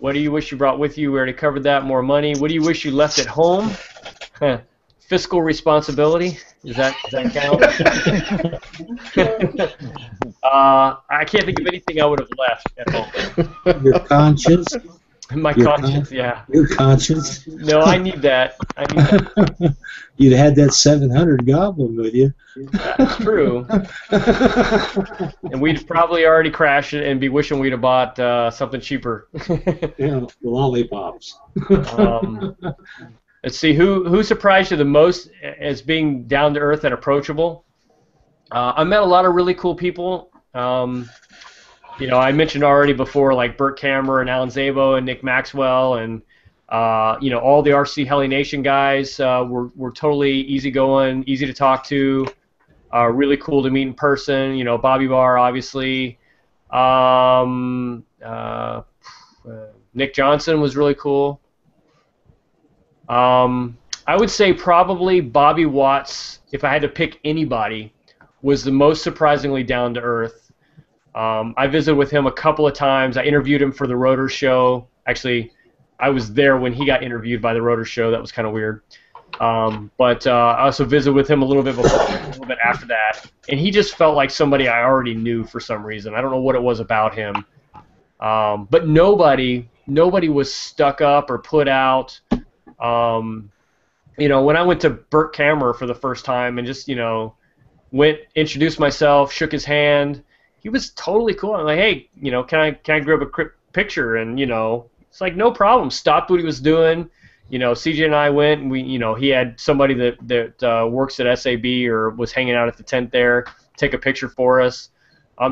What do you wish you brought with you? We already covered that. More money. What do you wish you left at home? Fiscal responsibility. Does that count? I can't think of anything I would have left at home. Your conscience. My conscience, yeah. Your conscience. No, I need that. You'd had that 700 Goblin with you. That's true. And we'd probably already crash it and be wishing we'd have bought something cheaper. Yeah, lollipops. Let's see, who surprised you the most as being down to earth and approachable? I met a lot of really cool people. I mentioned already before, like Burt Kammerer and Alan Szabo and Nick Maxwell, and all the RC Heli Nation guys were totally easygoing, easy to talk to, really cool to meet in person. Bobby Barr, obviously. Nick Johnson was really cool. I would say probably Bobby Watts, if I had to pick anybody, was the most surprisingly down to earth. I visited with him a couple of times. I interviewed him for the Rotor Show. Actually, I was there when he got interviewed by the Rotor Show. That was kind of weird. But I also visited with him a little bit before, a little bit after that, and he just felt like somebody I already knew for some reason. I don't know what it was about him. But nobody was stuck up or put out. When I went to Burt Kammerer for the first time and just, introduced myself, shook his hand, he was totally cool. I'm like, hey, can I grab a quick picture? And, it's like, no problem. Stopped what he was doing. CJ and I went, and he had somebody that works at SAB or was hanging out at the tent there, take a picture for us.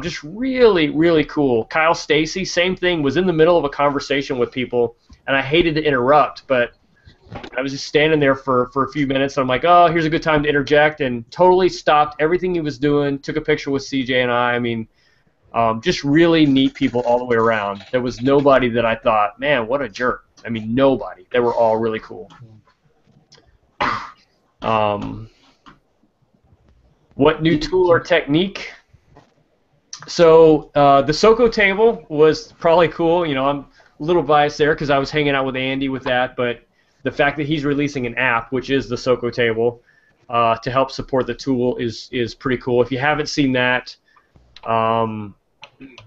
Just really, really cool. Kyle Stacy, same thing, was in the middle of a conversation with people, and I hated to interrupt, but I was just standing there for a few minutes, and I'm like, oh, here's a good time to interject, and totally stopped everything he was doing, took a picture with CJ and I. I mean, just really neat people all the way around. There was nobody that I thought, man, what a jerk. I mean, nobody. They were all really cool. What new tool or technique? So the Soko table was probably cool. I'm a little biased there because I was hanging out with Andy with that, but the fact that he's releasing an app, which is the Soko table, to help support the tool is pretty cool. If you haven't seen that,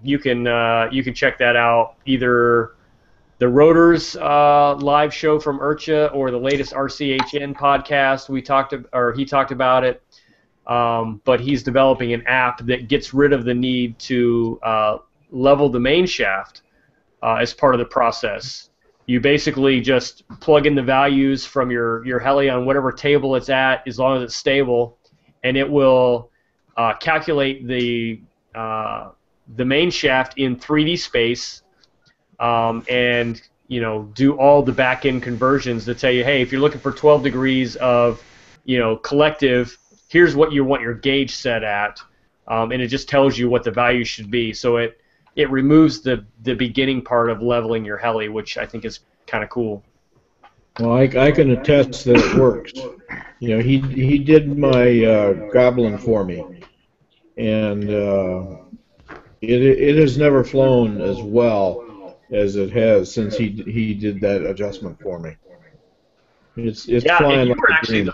you can check that out. Either the Rotors live show from IRCHA or the latest RCHN podcast. He talked about it. But he's developing an app that gets rid of the need to level the main shaft as part of the process. You basically just plug in the values from your heli on whatever table it's at, as long as it's stable, and it will calculate the main shaft in 3D space, and do all the back-end conversions to tell you, hey, if you're looking for 12 degrees of collective, here's what you want your gauge set at, and it just tells you what the value should be. So it removes the beginning part of leveling your heli, which I think is kind of cool. Well, I can attest that it works. He did my Goblin for me, and it has never flown as well as it has since he did that adjustment for me. It's flying. And you like were a actually dream.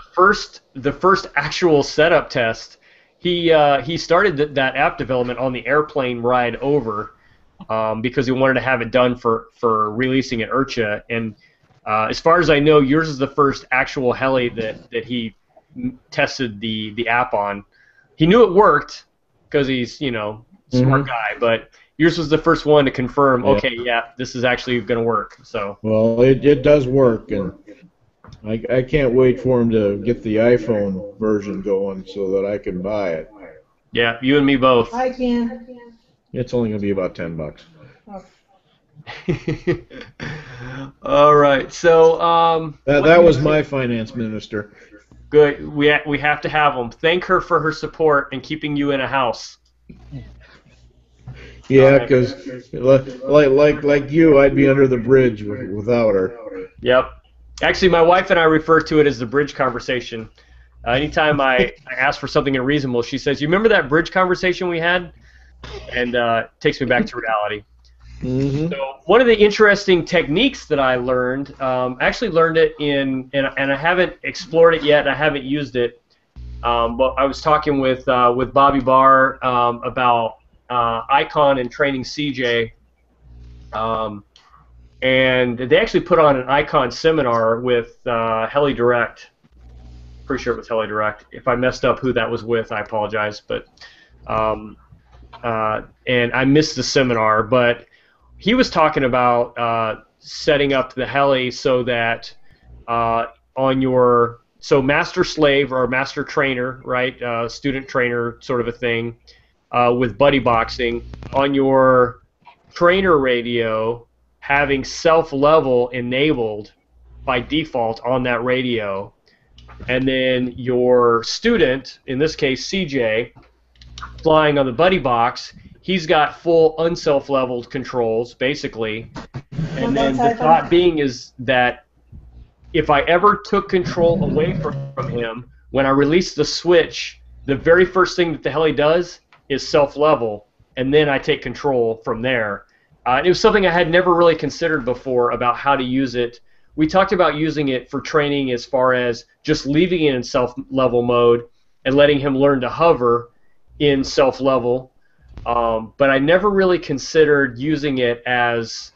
the first actual setup test. He started that app development on the airplane ride over, because he wanted to have it done for releasing at IRCHA. And as far as I know, yours is the first actual heli that he tested the app on. He knew it worked because he's smart guy, but yours was the first one to confirm. Yeah. Okay, yeah, this is actually going to work. So. Well, it does work, and I can't wait for him to get the iPhone version going so that I can buy it. Yeah, you and me both. I can. It's only going to be about $10. All right, so That was my finance minister. good. We have to have them. Thank her for her support and keeping you in a house. Yeah, because like you, I'd be under the bridge without her. Yep. Actually, my wife and I refer to it as the bridge conversation. Anytime I ask for something unreasonable, she says, "You remember that bridge conversation we had?" And takes me back to reality. Mm-hmm. So one of the interesting techniques that I learned, I actually learned it and I haven't explored it yet. I haven't used it, but I was talking with Bobby Barr about Icon and training CJ, and they actually put on an Icon seminar with Heli Direct. Pretty sure it was Heli Direct. If I messed up who that was with, I apologize. But and I missed the seminar, but he was talking about setting up the heli so that on your master slave or master trainer, right, student trainer sort of a thing, with buddy boxing on your trainer radio, having self-level enabled by default on that radio, and then your student, in this case CJ, flying on the buddy box, he's got full unself-leveled controls, basically. And then the thought being is that if I ever took control away from him, when I release the switch, the very first thing that the heli does is self-level, and then I take control from there. It was something I had never really considered before about how to use it. We talked about using it for training as far as just leaving it in self-level mode and letting him learn to hover in self-level, but I never really considered using it as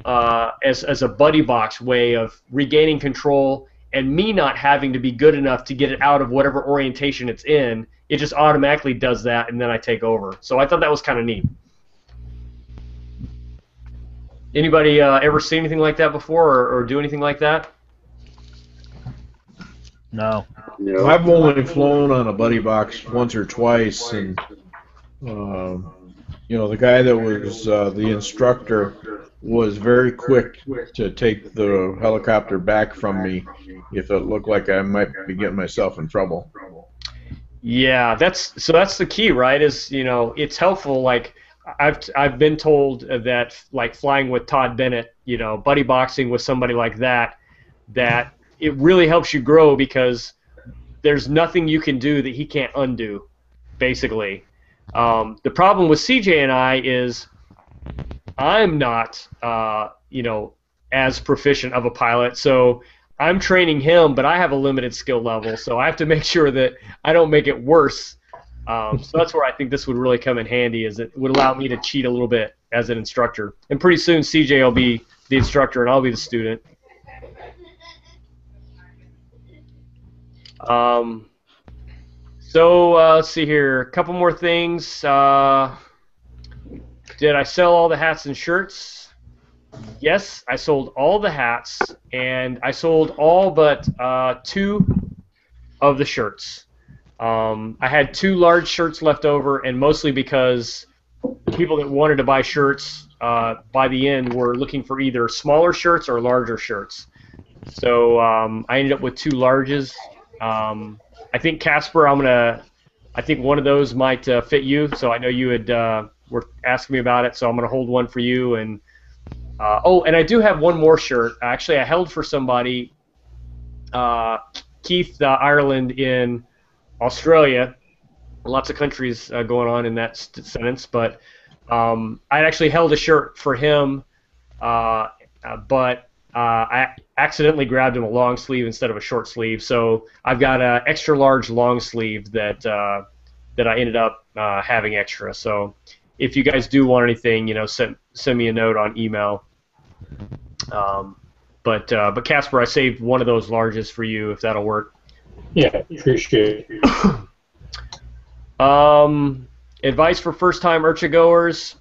a buddy box way of regaining control and me not having to be good enough to get it out of whatever orientation it's in. It just automatically does that, and then I take over. So I thought that was kind of neat. Anybody ever see anything like that before, or do anything like that? No. No. I've only flown on a buddy box once or twice, and the guy that was the instructor was very quick to take the helicopter back from me if it looked like I might be getting myself in trouble. Yeah, that's the key, right? Is it's helpful. Like I've been told that like flying with Todd Bennett, buddy boxing with somebody like that it really helps you grow because there's nothing you can do that he can't undo, basically. The problem with CJ and I is I'm not, as proficient of a pilot, so I'm training him, but I have a limited skill level, so I have to make sure that I don't make it worse. So that's where I think this would really come in handy, is it would allow me to cheat a little bit as an instructor. And pretty soon CJ will be the instructor and I'll be the student. So let's see here, a couple more things. Did I sell all the hats and shirts? Yes, I sold all the hats, and I sold all but 2 of the shirts. I had 2 large shirts left over, and mostly because people that wanted to buy shirts by the end were looking for either smaller shirts or larger shirts. So I ended up with 2 larges. I think Casper, I think one of those might fit you. So I know you had were asking me about it, so I'm gonna hold one for you. And and I do have one more shirt. Actually, I held for somebody, Keith Ireland in Australia. Lots of countries going on in that sentence, but I actually held a shirt for him, but I accidentally grabbed him a long sleeve instead of a short sleeve. So I've got an extra large long sleeve that that I ended up having extra. So if you guys do want anything, you know, send me a note on email. But Casper, I saved one of those larges for you if that'll work. Yeah, appreciate it. Advice for first-time IRCHA goers: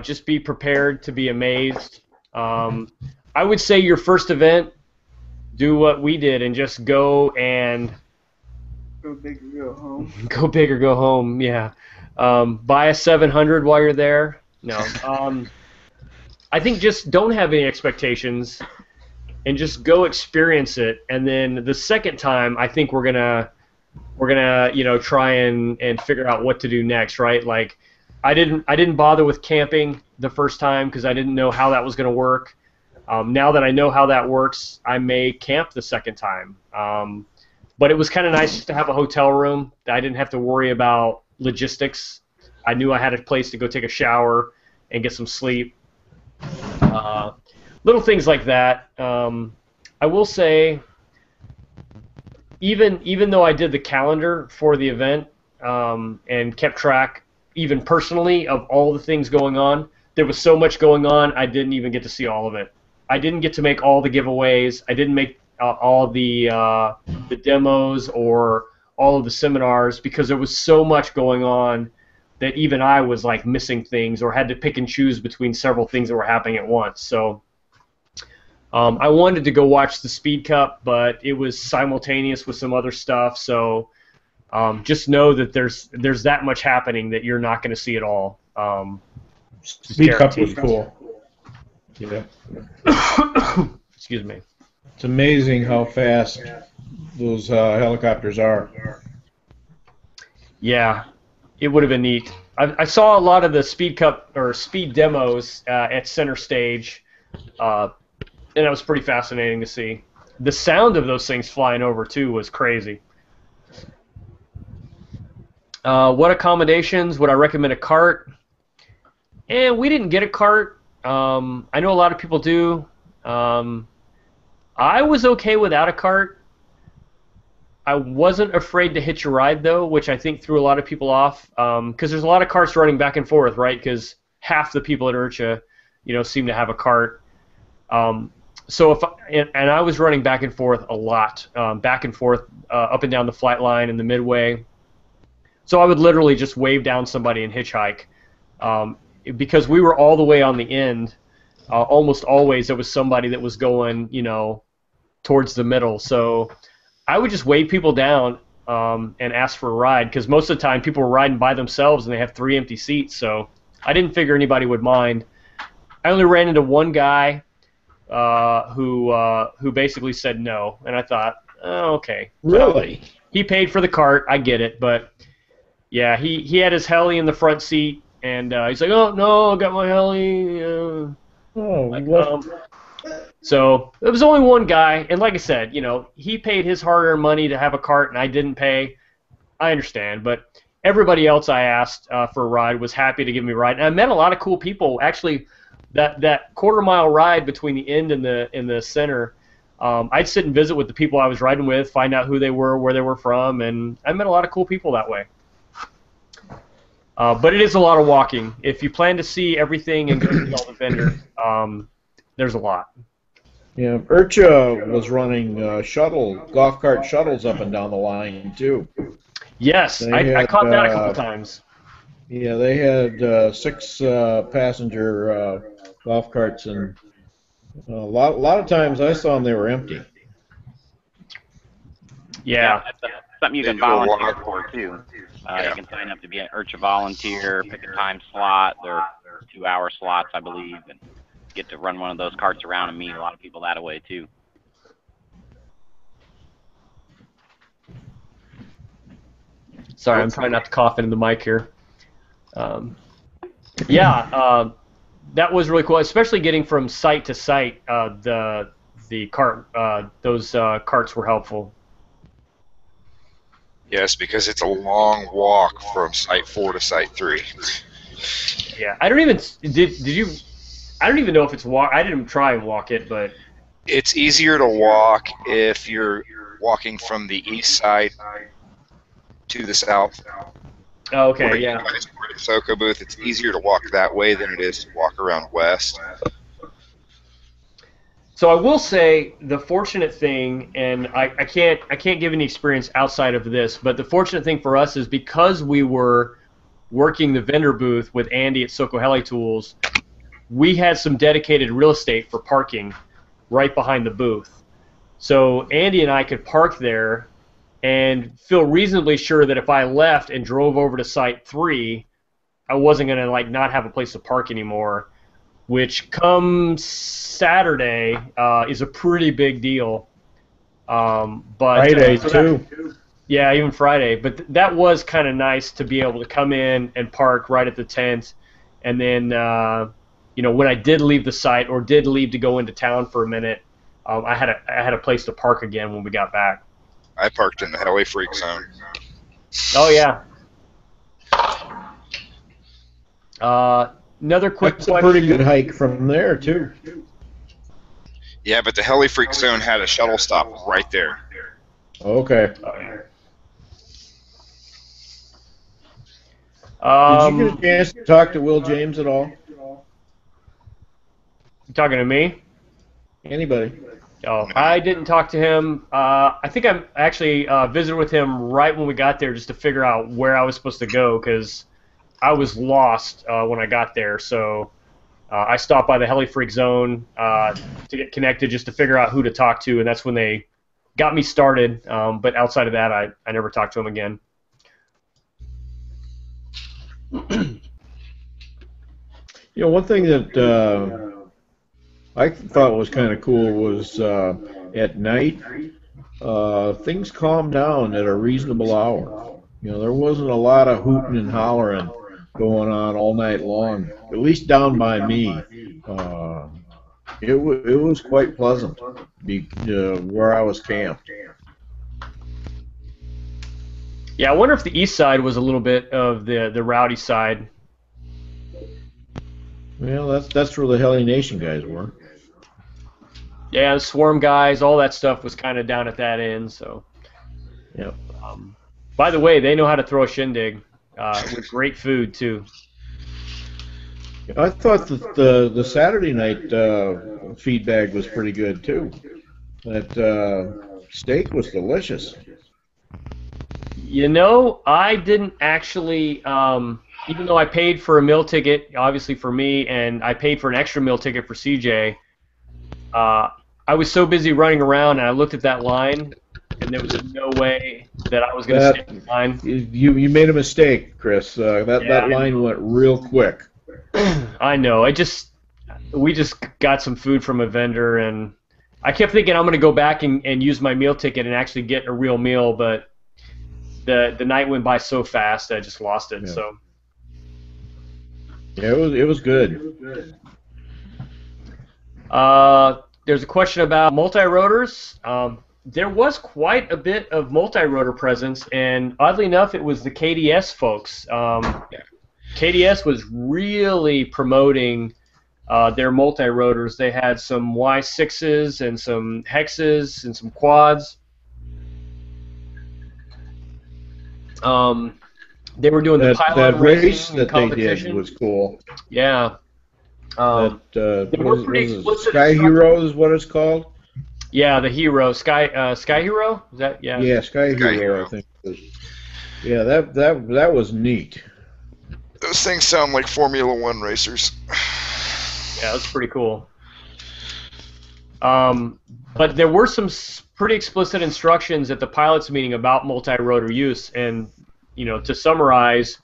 just be prepared to be amazed. I would say your first event, do what we did and just go and Go big or go home. Go big or go home. Yeah. Buy a 700 while you're there. No. I think just don't have any expectations and just go experience it. And then the second time, I think we're gonna try and figure out what to do next, right? Like I didn't bother with camping the first time because I didn't know how that was gonna work. Now that I know how that works, I may camp the second time. But it was kind of nice just to have a hotel room. I didn't have to worry about logistics. I knew I had a place to go take a shower and get some sleep. Little things like that. I will say, even though I did the calendar for the event and kept track, even personally, of all the things going on, there was so much going on, I didn't even get to see all of it. I didn't get to make all the giveaways. I didn't make all the demos or all of the seminars because there was so much going on that even I was like missing things or had to pick and choose between several things that were happening at once. So I wanted to go watch the Speed Cup, but it was simultaneous with some other stuff. So just know that there's that much happening that you're not going to see it all. Speed Cup was cool. Yeah. Excuse me. It's amazing how fast those helicopters are. Yeah, it would have been neat. I saw a lot of the Speed Cup or Speed demos at center stage, and that was pretty fascinating to see. The sound of those things flying over too was crazy. What accommodations would I recommend? A cart? And we didn't get a cart. I know a lot of people do. I was okay without a cart. I wasn't afraid to hitch a ride, though, which I think threw a lot of people off, because there's a lot of carts running back and forth, right? Because half the people at IRCHA, seem to have a cart. So and I was running back and forth a lot, back and forth, up and down the flight line and the midway. So I would literally just wave down somebody and hitchhike, because we were all the way on the end. Almost always there was somebody that was going, towards the middle. So I would just wave people down and ask for a ride, because most of the time people were riding by themselves and they have 3 empty seats. So I didn't figure anybody would mind. I only ran into one guy who basically said no, and I thought, oh, okay. Really? He paid for the cart. I get it, but yeah, he had his heli in the front seat, and he's like, oh no, I got my heli. So it was only one guy, and like I said, he paid his hard-earned money to have a cart, and I didn't pay. I understand, but everybody else I asked for a ride was happy to give me a ride, and I met a lot of cool people. Actually, that quarter-mile ride between the end and the center, I'd sit and visit with the people I was riding with, find out who they were, where they were from, and I met a lot of cool people that way. But it is a lot of walking. If you plan to see everything and go to all the vendors, there's a lot. Yeah, IRCHA was running golf cart shuttles up and down the line too. Yes, I caught that a couple times. Yeah, they had 6 passenger golf carts, and a lot of times I saw them, they were empty. Yeah. That's something you They can do a volunteer lot. for too. Yeah. You can sign up to be an IRCHA volunteer, pick a time slot. They're 2-hour slots, I believe, and get to run one of those carts around and meet a lot of people that way too. Sorry, I'm trying not to cough into the mic here. Yeah, that was really cool, especially getting from site to site. The cart, those carts were helpful. Yes, because it's a long walk from Site 4 to Site 3. Yeah, I don't even did you. I don't even know if it's walk. I didn't try and walk it, but It's easier to walk if you're walking from the east side to the south. oh, okay, yeah. By the SoCo booth, it's easier to walk that way than it is to walk around west. So I will say the fortunate thing, and I can't give any experience outside of this, but the fortunate thing for us is because we were working the vendor booth with Andy at SoCo Heli Tools, we had some dedicated real estate for parking right behind the booth. So Andy and I could park there and feel reasonably sure that if I left and drove over to Site 3, I wasn't going to like not have a place to park anymore, which come Saturday is a pretty big deal. But Friday so too. yeah, even Friday. But that was kind of nice to be able to come in and park right at the tent, and then when I did leave the site or did leave to go into town for a minute, I had a place to park again when we got back. I parked in the Heli Freak Zone. Oh yeah. Another quick That's a question. pretty good hike from there too. Yeah, but the Heli Freak Zone had a shuttle stop right there. Okay. Did you get a chance to talk to Will James at all? You talking to me? Anybody? Oh, I didn't talk to him. I think I actually visited with him right when we got there just to figure out where I was supposed to go because I was lost when I got there. So I stopped by the Heli Freak Zone to get connected just to figure out who to talk to, and that's when they got me started. But outside of that, I never talked to him again. One thing that I thought was kind of cool was at night, things calmed down at a reasonable hour. There wasn't a lot of hooting and hollering going on all night long, at least down by me. It was quite pleasant where I was camped. Yeah, I wonder if the east side was a little bit of the rowdy side. Well, that's where the Heli Nation guys were. Yeah, the swarm guys, all that stuff was kind of down at that end. So, yep. By the way, they know how to throw a shindig with great food too. I thought that the Saturday night feed bag was pretty good too. That steak was delicious. I didn't actually, even though I paid for a meal ticket, obviously for me, and I paid for an extra meal ticket for CJ, I was so busy running around, and I looked at that line, and there was no way that I was going to stay in line. You made a mistake, Chris. That line went real quick. I know. We just got some food from a vendor, and I kept thinking I'm going to go back and use my meal ticket and actually get a real meal, but the night went by so fast I just lost it. Yeah. So. Yeah, it was good. There's a question about multi-rotors. There was quite a bit of multi-rotor presence, and oddly enough, it was the KDS folks. KDS was really promoting their multi-rotors. They had some Y6s and some hexes and some quads. They were doing the pylon that race racing that they competition. did was cool. Yeah. They were pretty explicit. Sky Hero is what it's called. Yeah, the Hero, Sky Hero. Is that Yeah, Sky Hero. I think. Yeah, that was neat. Those things sound like Formula One racers. Yeah, that's pretty cool. But there were some pretty explicit instructions at the pilots meeting about multi-rotor use, and to summarize,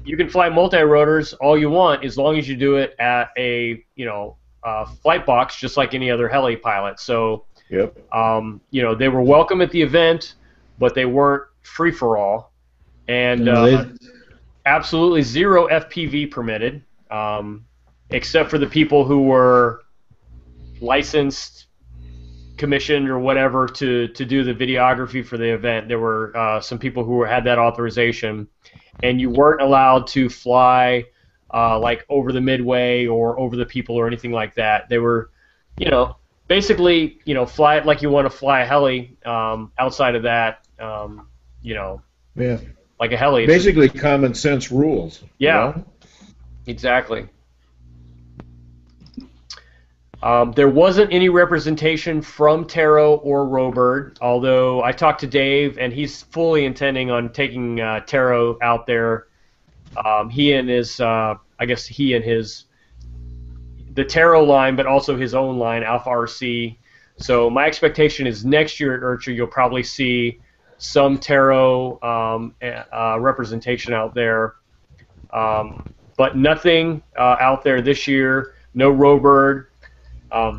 you can fly multi-rotors all you want as long as you do it at a flight box just like any other heli pilot. So Yep. they were welcome at the event, but they weren't free for all, and absolutely zero FPV permitted, except for the people who were licensed, commissioned, or whatever to do the videography for the event. There were some people who had that authorization, and you weren't allowed to fly like over the midway or over the people or anything like that. They were, basically, fly it like you want to fly a heli. Outside of that, Yeah. like a heli. Basically, common sense rules. Yeah. Exactly. There wasn't any representation from Taro or Robird, although I talked to Dave, and he's fully intending on taking Taro out there. He and his, the Taro line, but also his own line, Alpha RC. So my expectation is next year at IRCHA you'll probably see some Taro representation out there, but nothing out there this year. No Robird.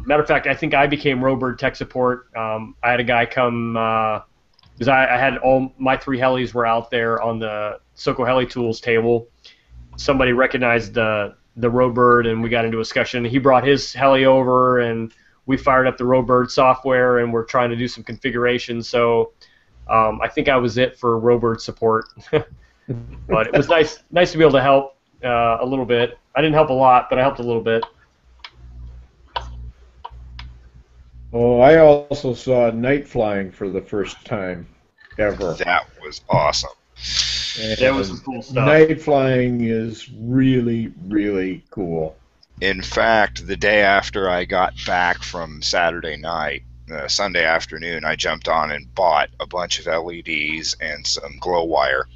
Matter of fact, I think I became Robird tech support. I had a guy come because I had all my 3 helis were out there on the Soko Heli Tools table. Somebody recognized the Robird, and we got into a discussion. He brought his heli over, and we fired up the Robird software, and we're trying to do some configuration. So I think I was it for Robird support. But it was nice to be able to help a little bit. I didn't help a lot, but I helped a little bit. Oh, I also saw night flying for the first time ever. That was awesome. And that was some cool stuff. Night flying is really, really cool. In fact, the day after I got back from Saturday night, Sunday afternoon, I jumped on and bought a bunch of LEDs and some glow wire.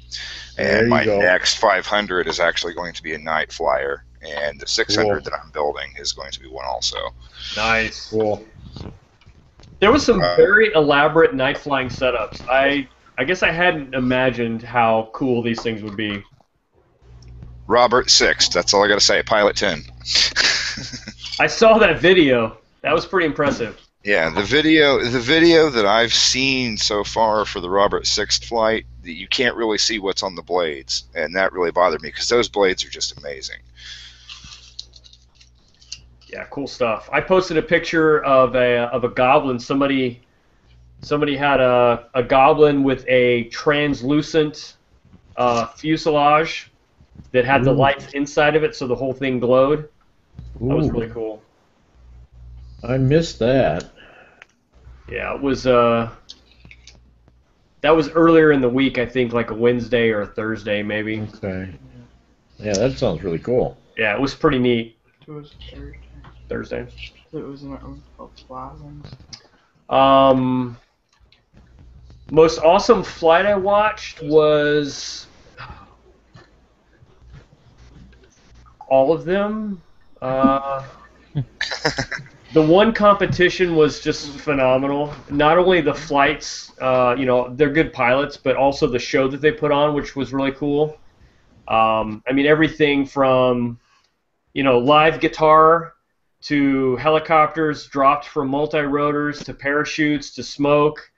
And my next 500 is actually going to be a night flyer, and the 600 that I'm building is going to be one also. Nice. Cool. There was some very elaborate night flying setups. I guess I hadn't imagined how cool these things would be. Robert 6, that's all I got to say. Pilot 10. I saw that video. That was pretty impressive. Yeah, the video that I've seen so far for the Robert 6 flight, you can't really see what's on the blades, and that really bothered me because those blades are just amazing. Yeah, cool stuff. I posted a picture of a goblin. Somebody had a goblin with a translucent fuselage that had the lights inside of it, so the whole thing glowed. That was really cool. I missed that. Yeah, it was. That was earlier in the week, I think, like a Wednesday or a Thursday, maybe. Okay. Yeah, that sounds really cool. Yeah, it was pretty neat. It was Thursday. It was in Flowers. Most awesome flight I watched was all of them. The one competition was just phenomenal. Not only the flights, they're good pilots, but also the show that they put on, which was really cool. I mean, everything from, live guitar to helicopters dropped from multi-rotors to parachutes to smoke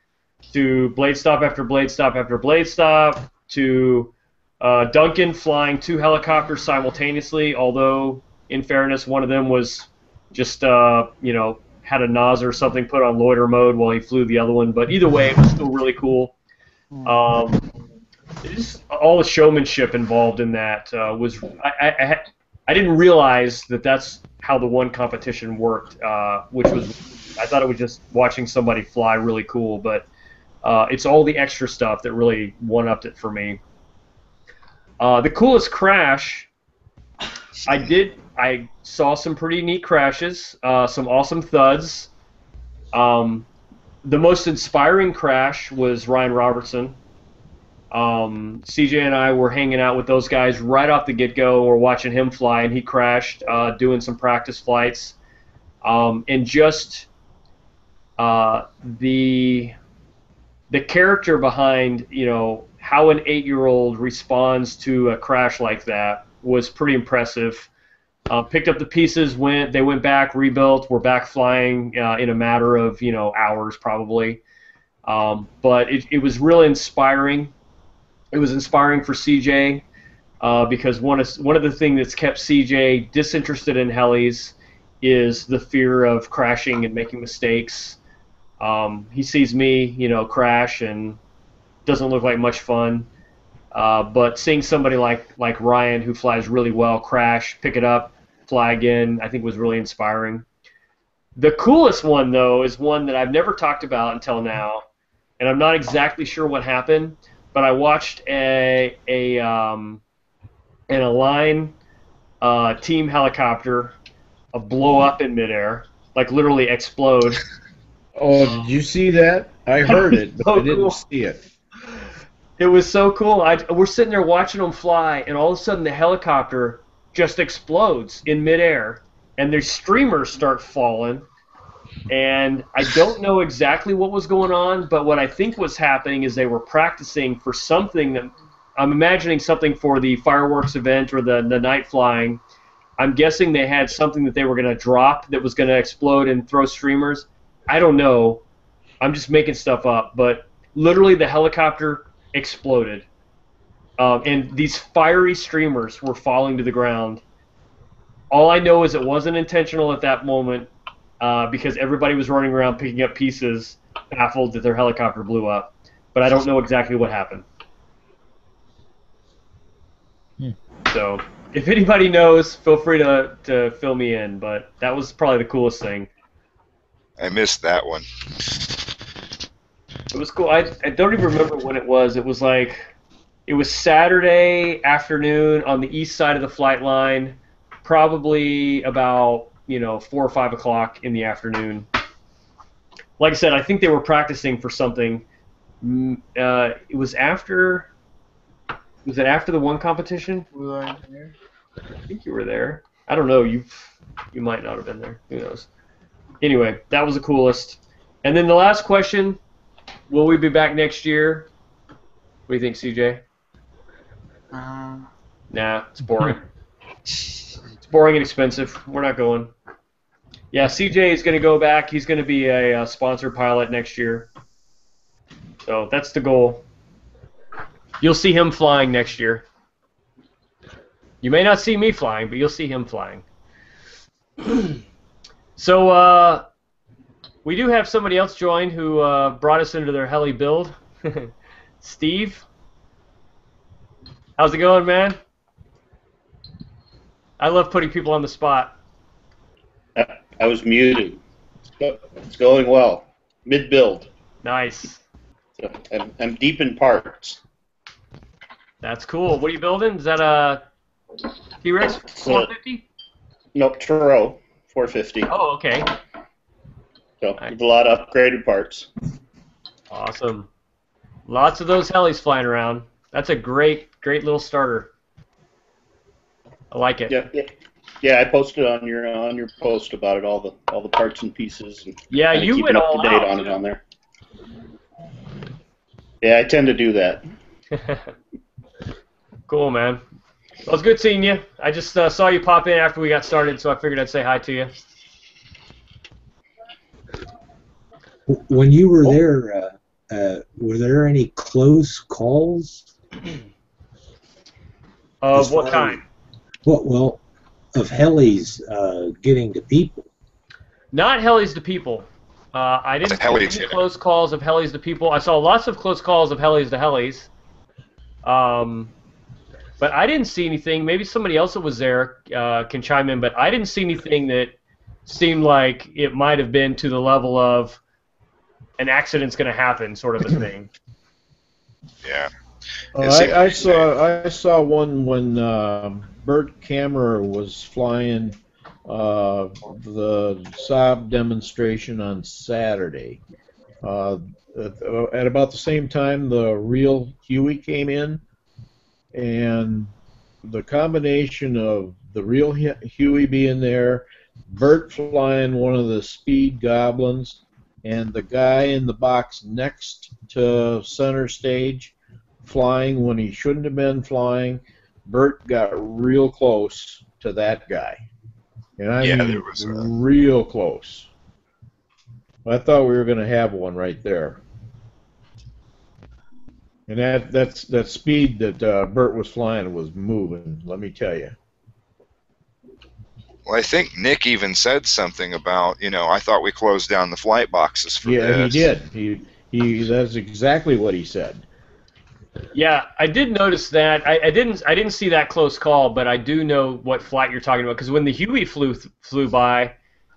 to blade stop after blade stop after blade stop to Duncan flying 2 helicopters simultaneously, although, in fairness, one of them was just, had a NOS or something put on loiter mode while he flew the other one. But either way, it was still really cool. Just all the showmanship involved in that was... I didn't realize that that's how the one competition worked, which was... I thought it was just watching somebody fly really cool, but it's all the extra stuff that really one-upped it for me. The coolest crash... I saw some pretty neat crashes, some awesome thuds. The most inspiring crash was Ryan Robertson. CJ and I were hanging out with those guys right off the get-go. We're watching him fly, and he crashed doing some practice flights. And just the character behind, how an 8-year-old responds to a crash like that was pretty impressive. Picked up the pieces, they went back, rebuilt. We're back flying in a matter of hours probably. But it was really inspiring. It was inspiring for CJ because one of the things that's kept CJ disinterested in helis is the fear of crashing and making mistakes. He sees me, crash and doesn't look like much fun. But seeing somebody like Ryan, who flies really well, crash, pick it up, fly again, I think was really inspiring. The coolest one, though, is one that I've never talked about until now, and I'm not exactly sure what happened, but I watched an Align team helicopter blow up in midair, like literally explode. Oh, did you see that? I heard it, but I didn't see it. It was so cool. We're sitting there watching them fly, and all of a sudden the helicopter just explodes in midair, and their streamers start falling. And I don't know exactly what was going on, but what I think was happening is they were practicing for something that I'm imagining something for the fireworks event or the night flying. I'm guessing they had something that they were going to drop that was going to explode and throw streamers. I don't know. I'm just making stuff up, but literally the helicopter exploded. And these fiery streamers were falling to the ground. All I know is it wasn't intentional at that moment because everybody was running around picking up pieces, baffled that their helicopter blew up. But I don't know exactly what happened. So if anybody knows, feel free to fill me in. But that was probably the coolest thing. I missed that one. It was cool. I don't even remember when it was. It was Saturday afternoon on the east side of the flight line, probably about 4 or 5 o'clock in the afternoon. Like I said, I think they were practicing for something. It was after. Was it after the one competition? Were I there? I think you were there. I don't know. You might not have been there. Who knows? Anyway, that was the coolest. And then the last question: will we be back next year? What do you think, CJ? Nah, it's boring. It's boring and expensive. We're not going. Yeah, CJ is going to go back. He's going to be a sponsored pilot next year. So that's the goal. You'll see him flying next year. You may not see me flying, but you'll see him flying. So we do have somebody else join who brought us into their heli build. Steve. How's it going, man? I love putting people on the spot. I was muted. It's going well. Mid-build. Nice. So I'm deep in parts. That's cool. What are you building? Is that a T-Rex 450? Nope, Turo 450. Oh, okay. So there's a lot of upgraded parts. Awesome. Lots of those helis flying around. That's a great little starter. I like it. Yeah. I posted on your post about it, all the parts and pieces. And yeah, you keeping went up all to date out. on it on there. Yeah, I tend to do that. Cool, man. Well, it's good seeing you. I just saw you pop in after we got started, so I figured I'd say hi to you. When you were there, were there any close calls? Of what kind? Well, of helis getting to people. Not helis to people. I didn't see any close calls of helis to people. I saw lots of close calls of helis to helis. But I didn't see anything. Maybe somebody else that was there can chime in, but I didn't see anything that seemed like it might have been to the level of an accident's going to happen sort of a thing. Yeah. I saw one when Bert Kammerer was flying the Saab demonstration on Saturday, At about the same time, the real Huey came in, and the combination of the real Huey being there, Bert flying one of the speed goblins, and the guy in the box next to center stage flying when he shouldn't have been flying, Bert got real close to that guy. And I Yeah, mean there was real close. I thought we were going to have one right there. And that speed that Bert was flying was moving, let me tell you. Well, I think Nick even said something about, I thought we closed down the flight boxes for Yeah, this. he did. That's exactly what he said. Yeah, I did notice that. I didn't see that close call, but I do know what flight you're talking about, because when the Huey flew by,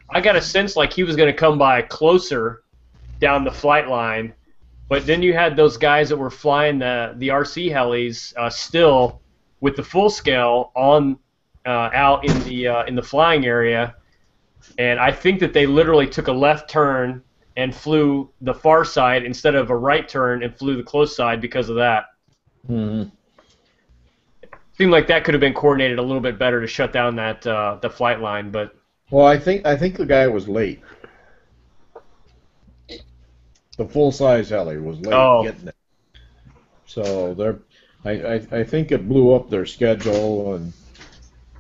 I got a sense like he was going to come by closer down the flight line, but then you had those guys that were flying the RC helis still with the full scale on out in the flying area, and I think that they literally took a left turn and flew the far side instead of a right turn and flew the close side because of that. Mm-hmm. Seemed like that could have been coordinated a little bit better to shut down that the flight line, but Well, I think the guy was late. The full-size heli was late getting it. So I think it blew up their schedule, and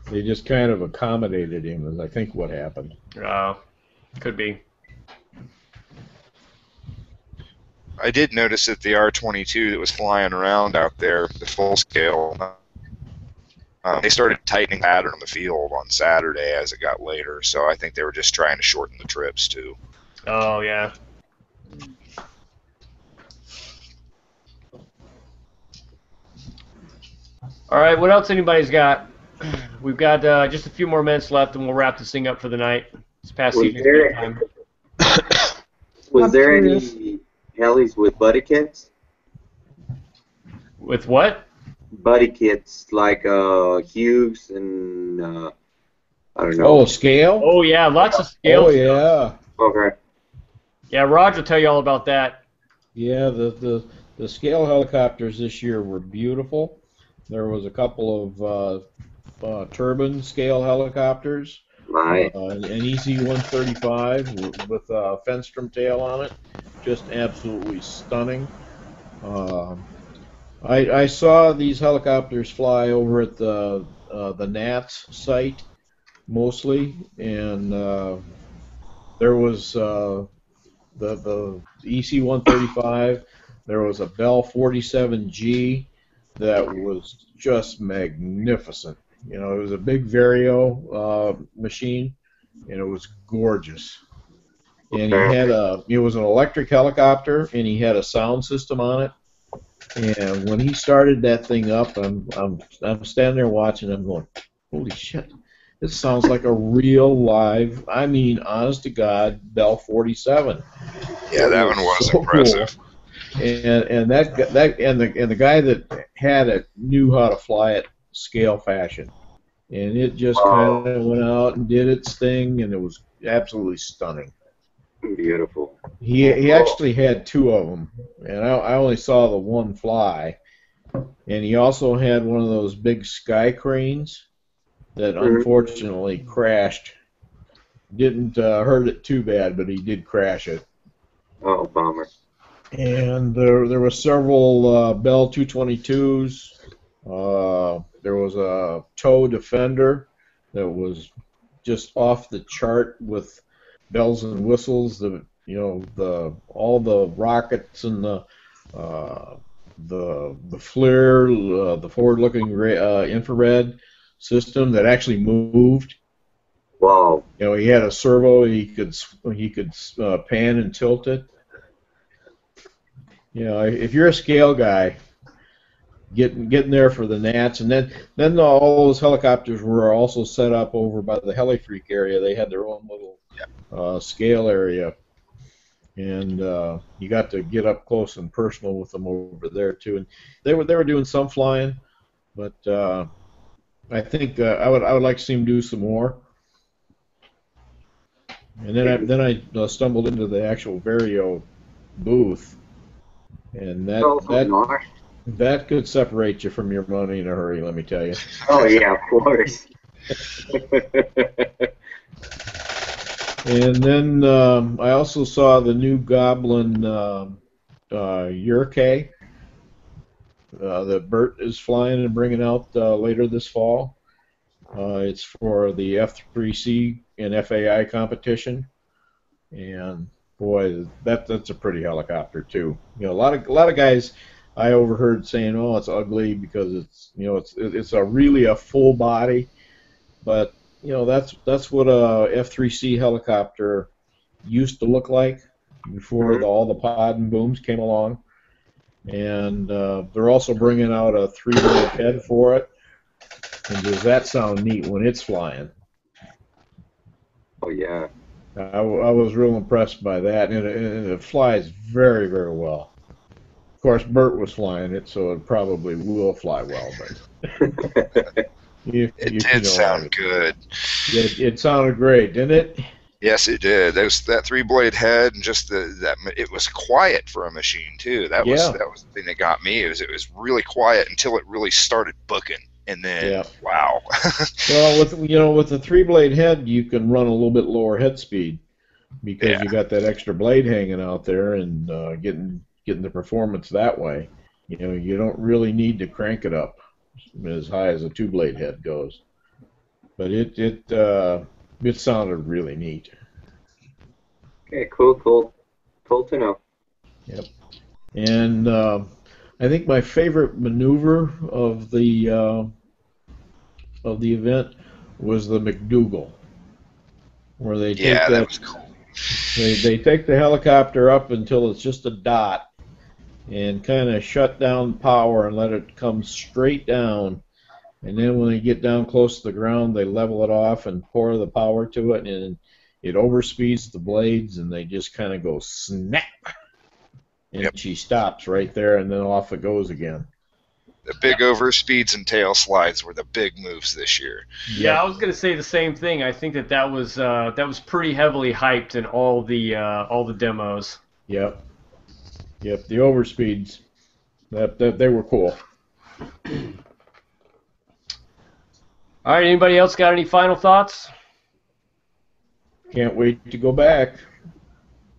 they just kind of accommodated him, is I think what happened. Could be. I did notice that the R-22 that was flying around out there, the full scale, they started tightening the pattern on the field on Saturday as it got later, so I think they were just trying to shorten the trips too. Oh, yeah. All right, what else anybody's got? We've got just a few more minutes left, and we'll wrap this thing up for the night. It's past evening time. Was there any helis with buddy kits? With what? Buddy kits like Hughes and I don't know. Oh, scale? Oh yeah, lots of scale. Oh yeah. Okay. Yeah, Roger will tell you all about that. Yeah, the scale helicopters this year were beautiful. There was a couple of turbine scale helicopters. Nice. An EC-135 with a Fenstrom tail on it, just absolutely stunning. I saw these helicopters fly over at the Nats site mostly, and there was the EC-135. There was a Bell 47G that was just magnificent. You know, it was a big Vario machine, and it was gorgeous. And it was an electric helicopter, and he had a sound system on it. And when he started that thing up, I'm standing there watching. I'm going, holy shit! This sounds like a real live. I mean, honest to God, Bell 47. Yeah, that one was so impressive. Cool. And the guy that had it knew how to fly it scale fashion, and it just kind of went out and did its thing, and it was absolutely stunning. Beautiful. He actually had two of them, and I only saw the one fly. And he also had one of those big sky cranes that unfortunately crashed. Didn't hurt it too bad, but he did crash it. Oh, bummer. And there were several Bell 222s. There was a tow Defender that was just off the chart with bells and whistles. All the rockets and the FLIR, the forward-looking infrared system that actually moved. Wow. You know, he had a servo. He could pan and tilt it. You know, if you're a scale guy, getting there for the Nats, and then all those helicopters were also set up over by the Heli Freak area. They had their own little scale area, and you got to get up close and personal with them over there too. And they were doing some flying, but I think I would like to see them do some more. And then I stumbled into the actual Vario booth, and that could separate you from your money in a hurry. Let me tell you. Oh yeah, of course. And then I also saw the new Goblin IRCHA that Bert is flying and bringing out later this fall. It's for the F3C and FAI competition, and boy, that's a pretty helicopter too. You know, a lot of guys I overheard saying, "Oh, it's ugly because it's really a full body," but you know that's what a F3C helicopter used to look like before all the pod and booms came along, and they're also bringing out a 3-blade head for it. And does that sound neat when it's flying? Oh yeah. I was real impressed by that, and it flies very, very well. Of course, Bert was flying it, so it probably will fly well. But it did sound good. It sounded great, didn't it? Yes, it did. That 3-blade head, and just it was quiet for a machine too. That was the thing that got me. It was really quiet until it really started booking. And then, wow. Well, with the 3-blade head, you can run a little bit lower head speed because you got that extra blade hanging out there and getting the performance that way. You know, you don't really need to crank it up as high as a 2-blade head goes. But it sounded really neat. Okay, cool to know. Yep. And I think my favorite maneuver of the event was the McDougal, where they take that was cool. They take the helicopter up until it's just a dot, and kind of shut down power and let it come straight down. And then when they get down close to the ground, they level it off and pour the power to it, and it overspeeds the blades, and they just kind of go snap. And she stops right there, and then off it goes again. The big overspeeds and tail slides were the big moves this year. Yeah, I was going to say the same thing. I think that was pretty heavily hyped in all the demos. Yep. The overspeeds, that they were cool. All right. Anybody else got any final thoughts? Can't wait to go back.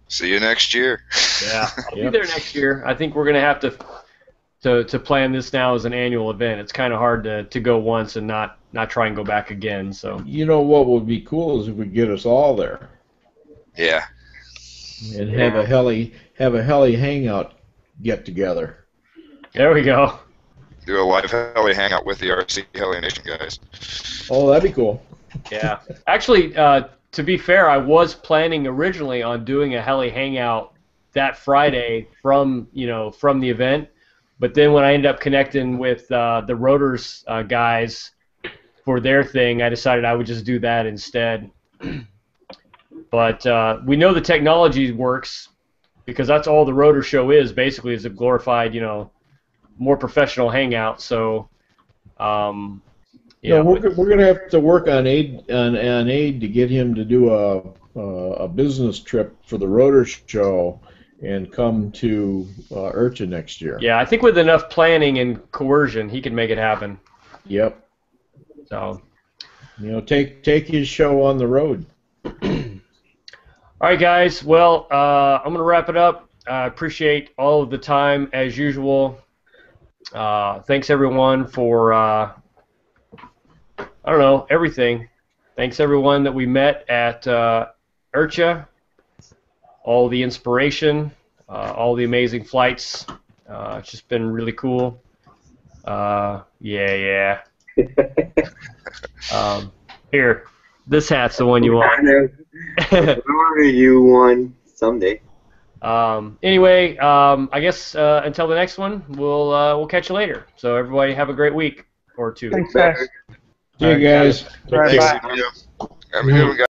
See you next year. Yeah, I'll be there next year. I think we're going to have to plan this now as an annual event. It's kind of hard to go once and not try and go back again. So you know what would be cool is if we get us all there. Yeah. And have a heli hangout get together. There we go. Do a live heli hangout with the RC Heli Nation guys. Oh, that'd be cool. Yeah. Actually, to be fair, I was planning originally on doing a heli hangout that Friday from the event, but then when I ended up connecting with the Rotors guys for their thing, I decided I would just do that instead. But we know the technology works because that's all the Rotor Show is basically, is a glorified, more professional hangout. So. Yeah, we're going to have to work on aid to get him to do a business trip for the Rotor Show and come to IRCHA next year. Yeah, I think with enough planning and coercion, he can make it happen. Yep. So, take his show on the road. All right, guys. Well, I'm going to wrap it up. I appreciate all of the time as usual. Thanks everyone for. Everything. Thanks everyone that we met at IRCHA, all the inspiration, all the amazing flights. It's just been really cool. Yeah. Here, this hat's the one you want. You won someday. Anyway, I guess until the next one, we'll catch you later. So everybody have a great week or two. Thanks, guys. See you guys. Thanks. Have a good one, guys.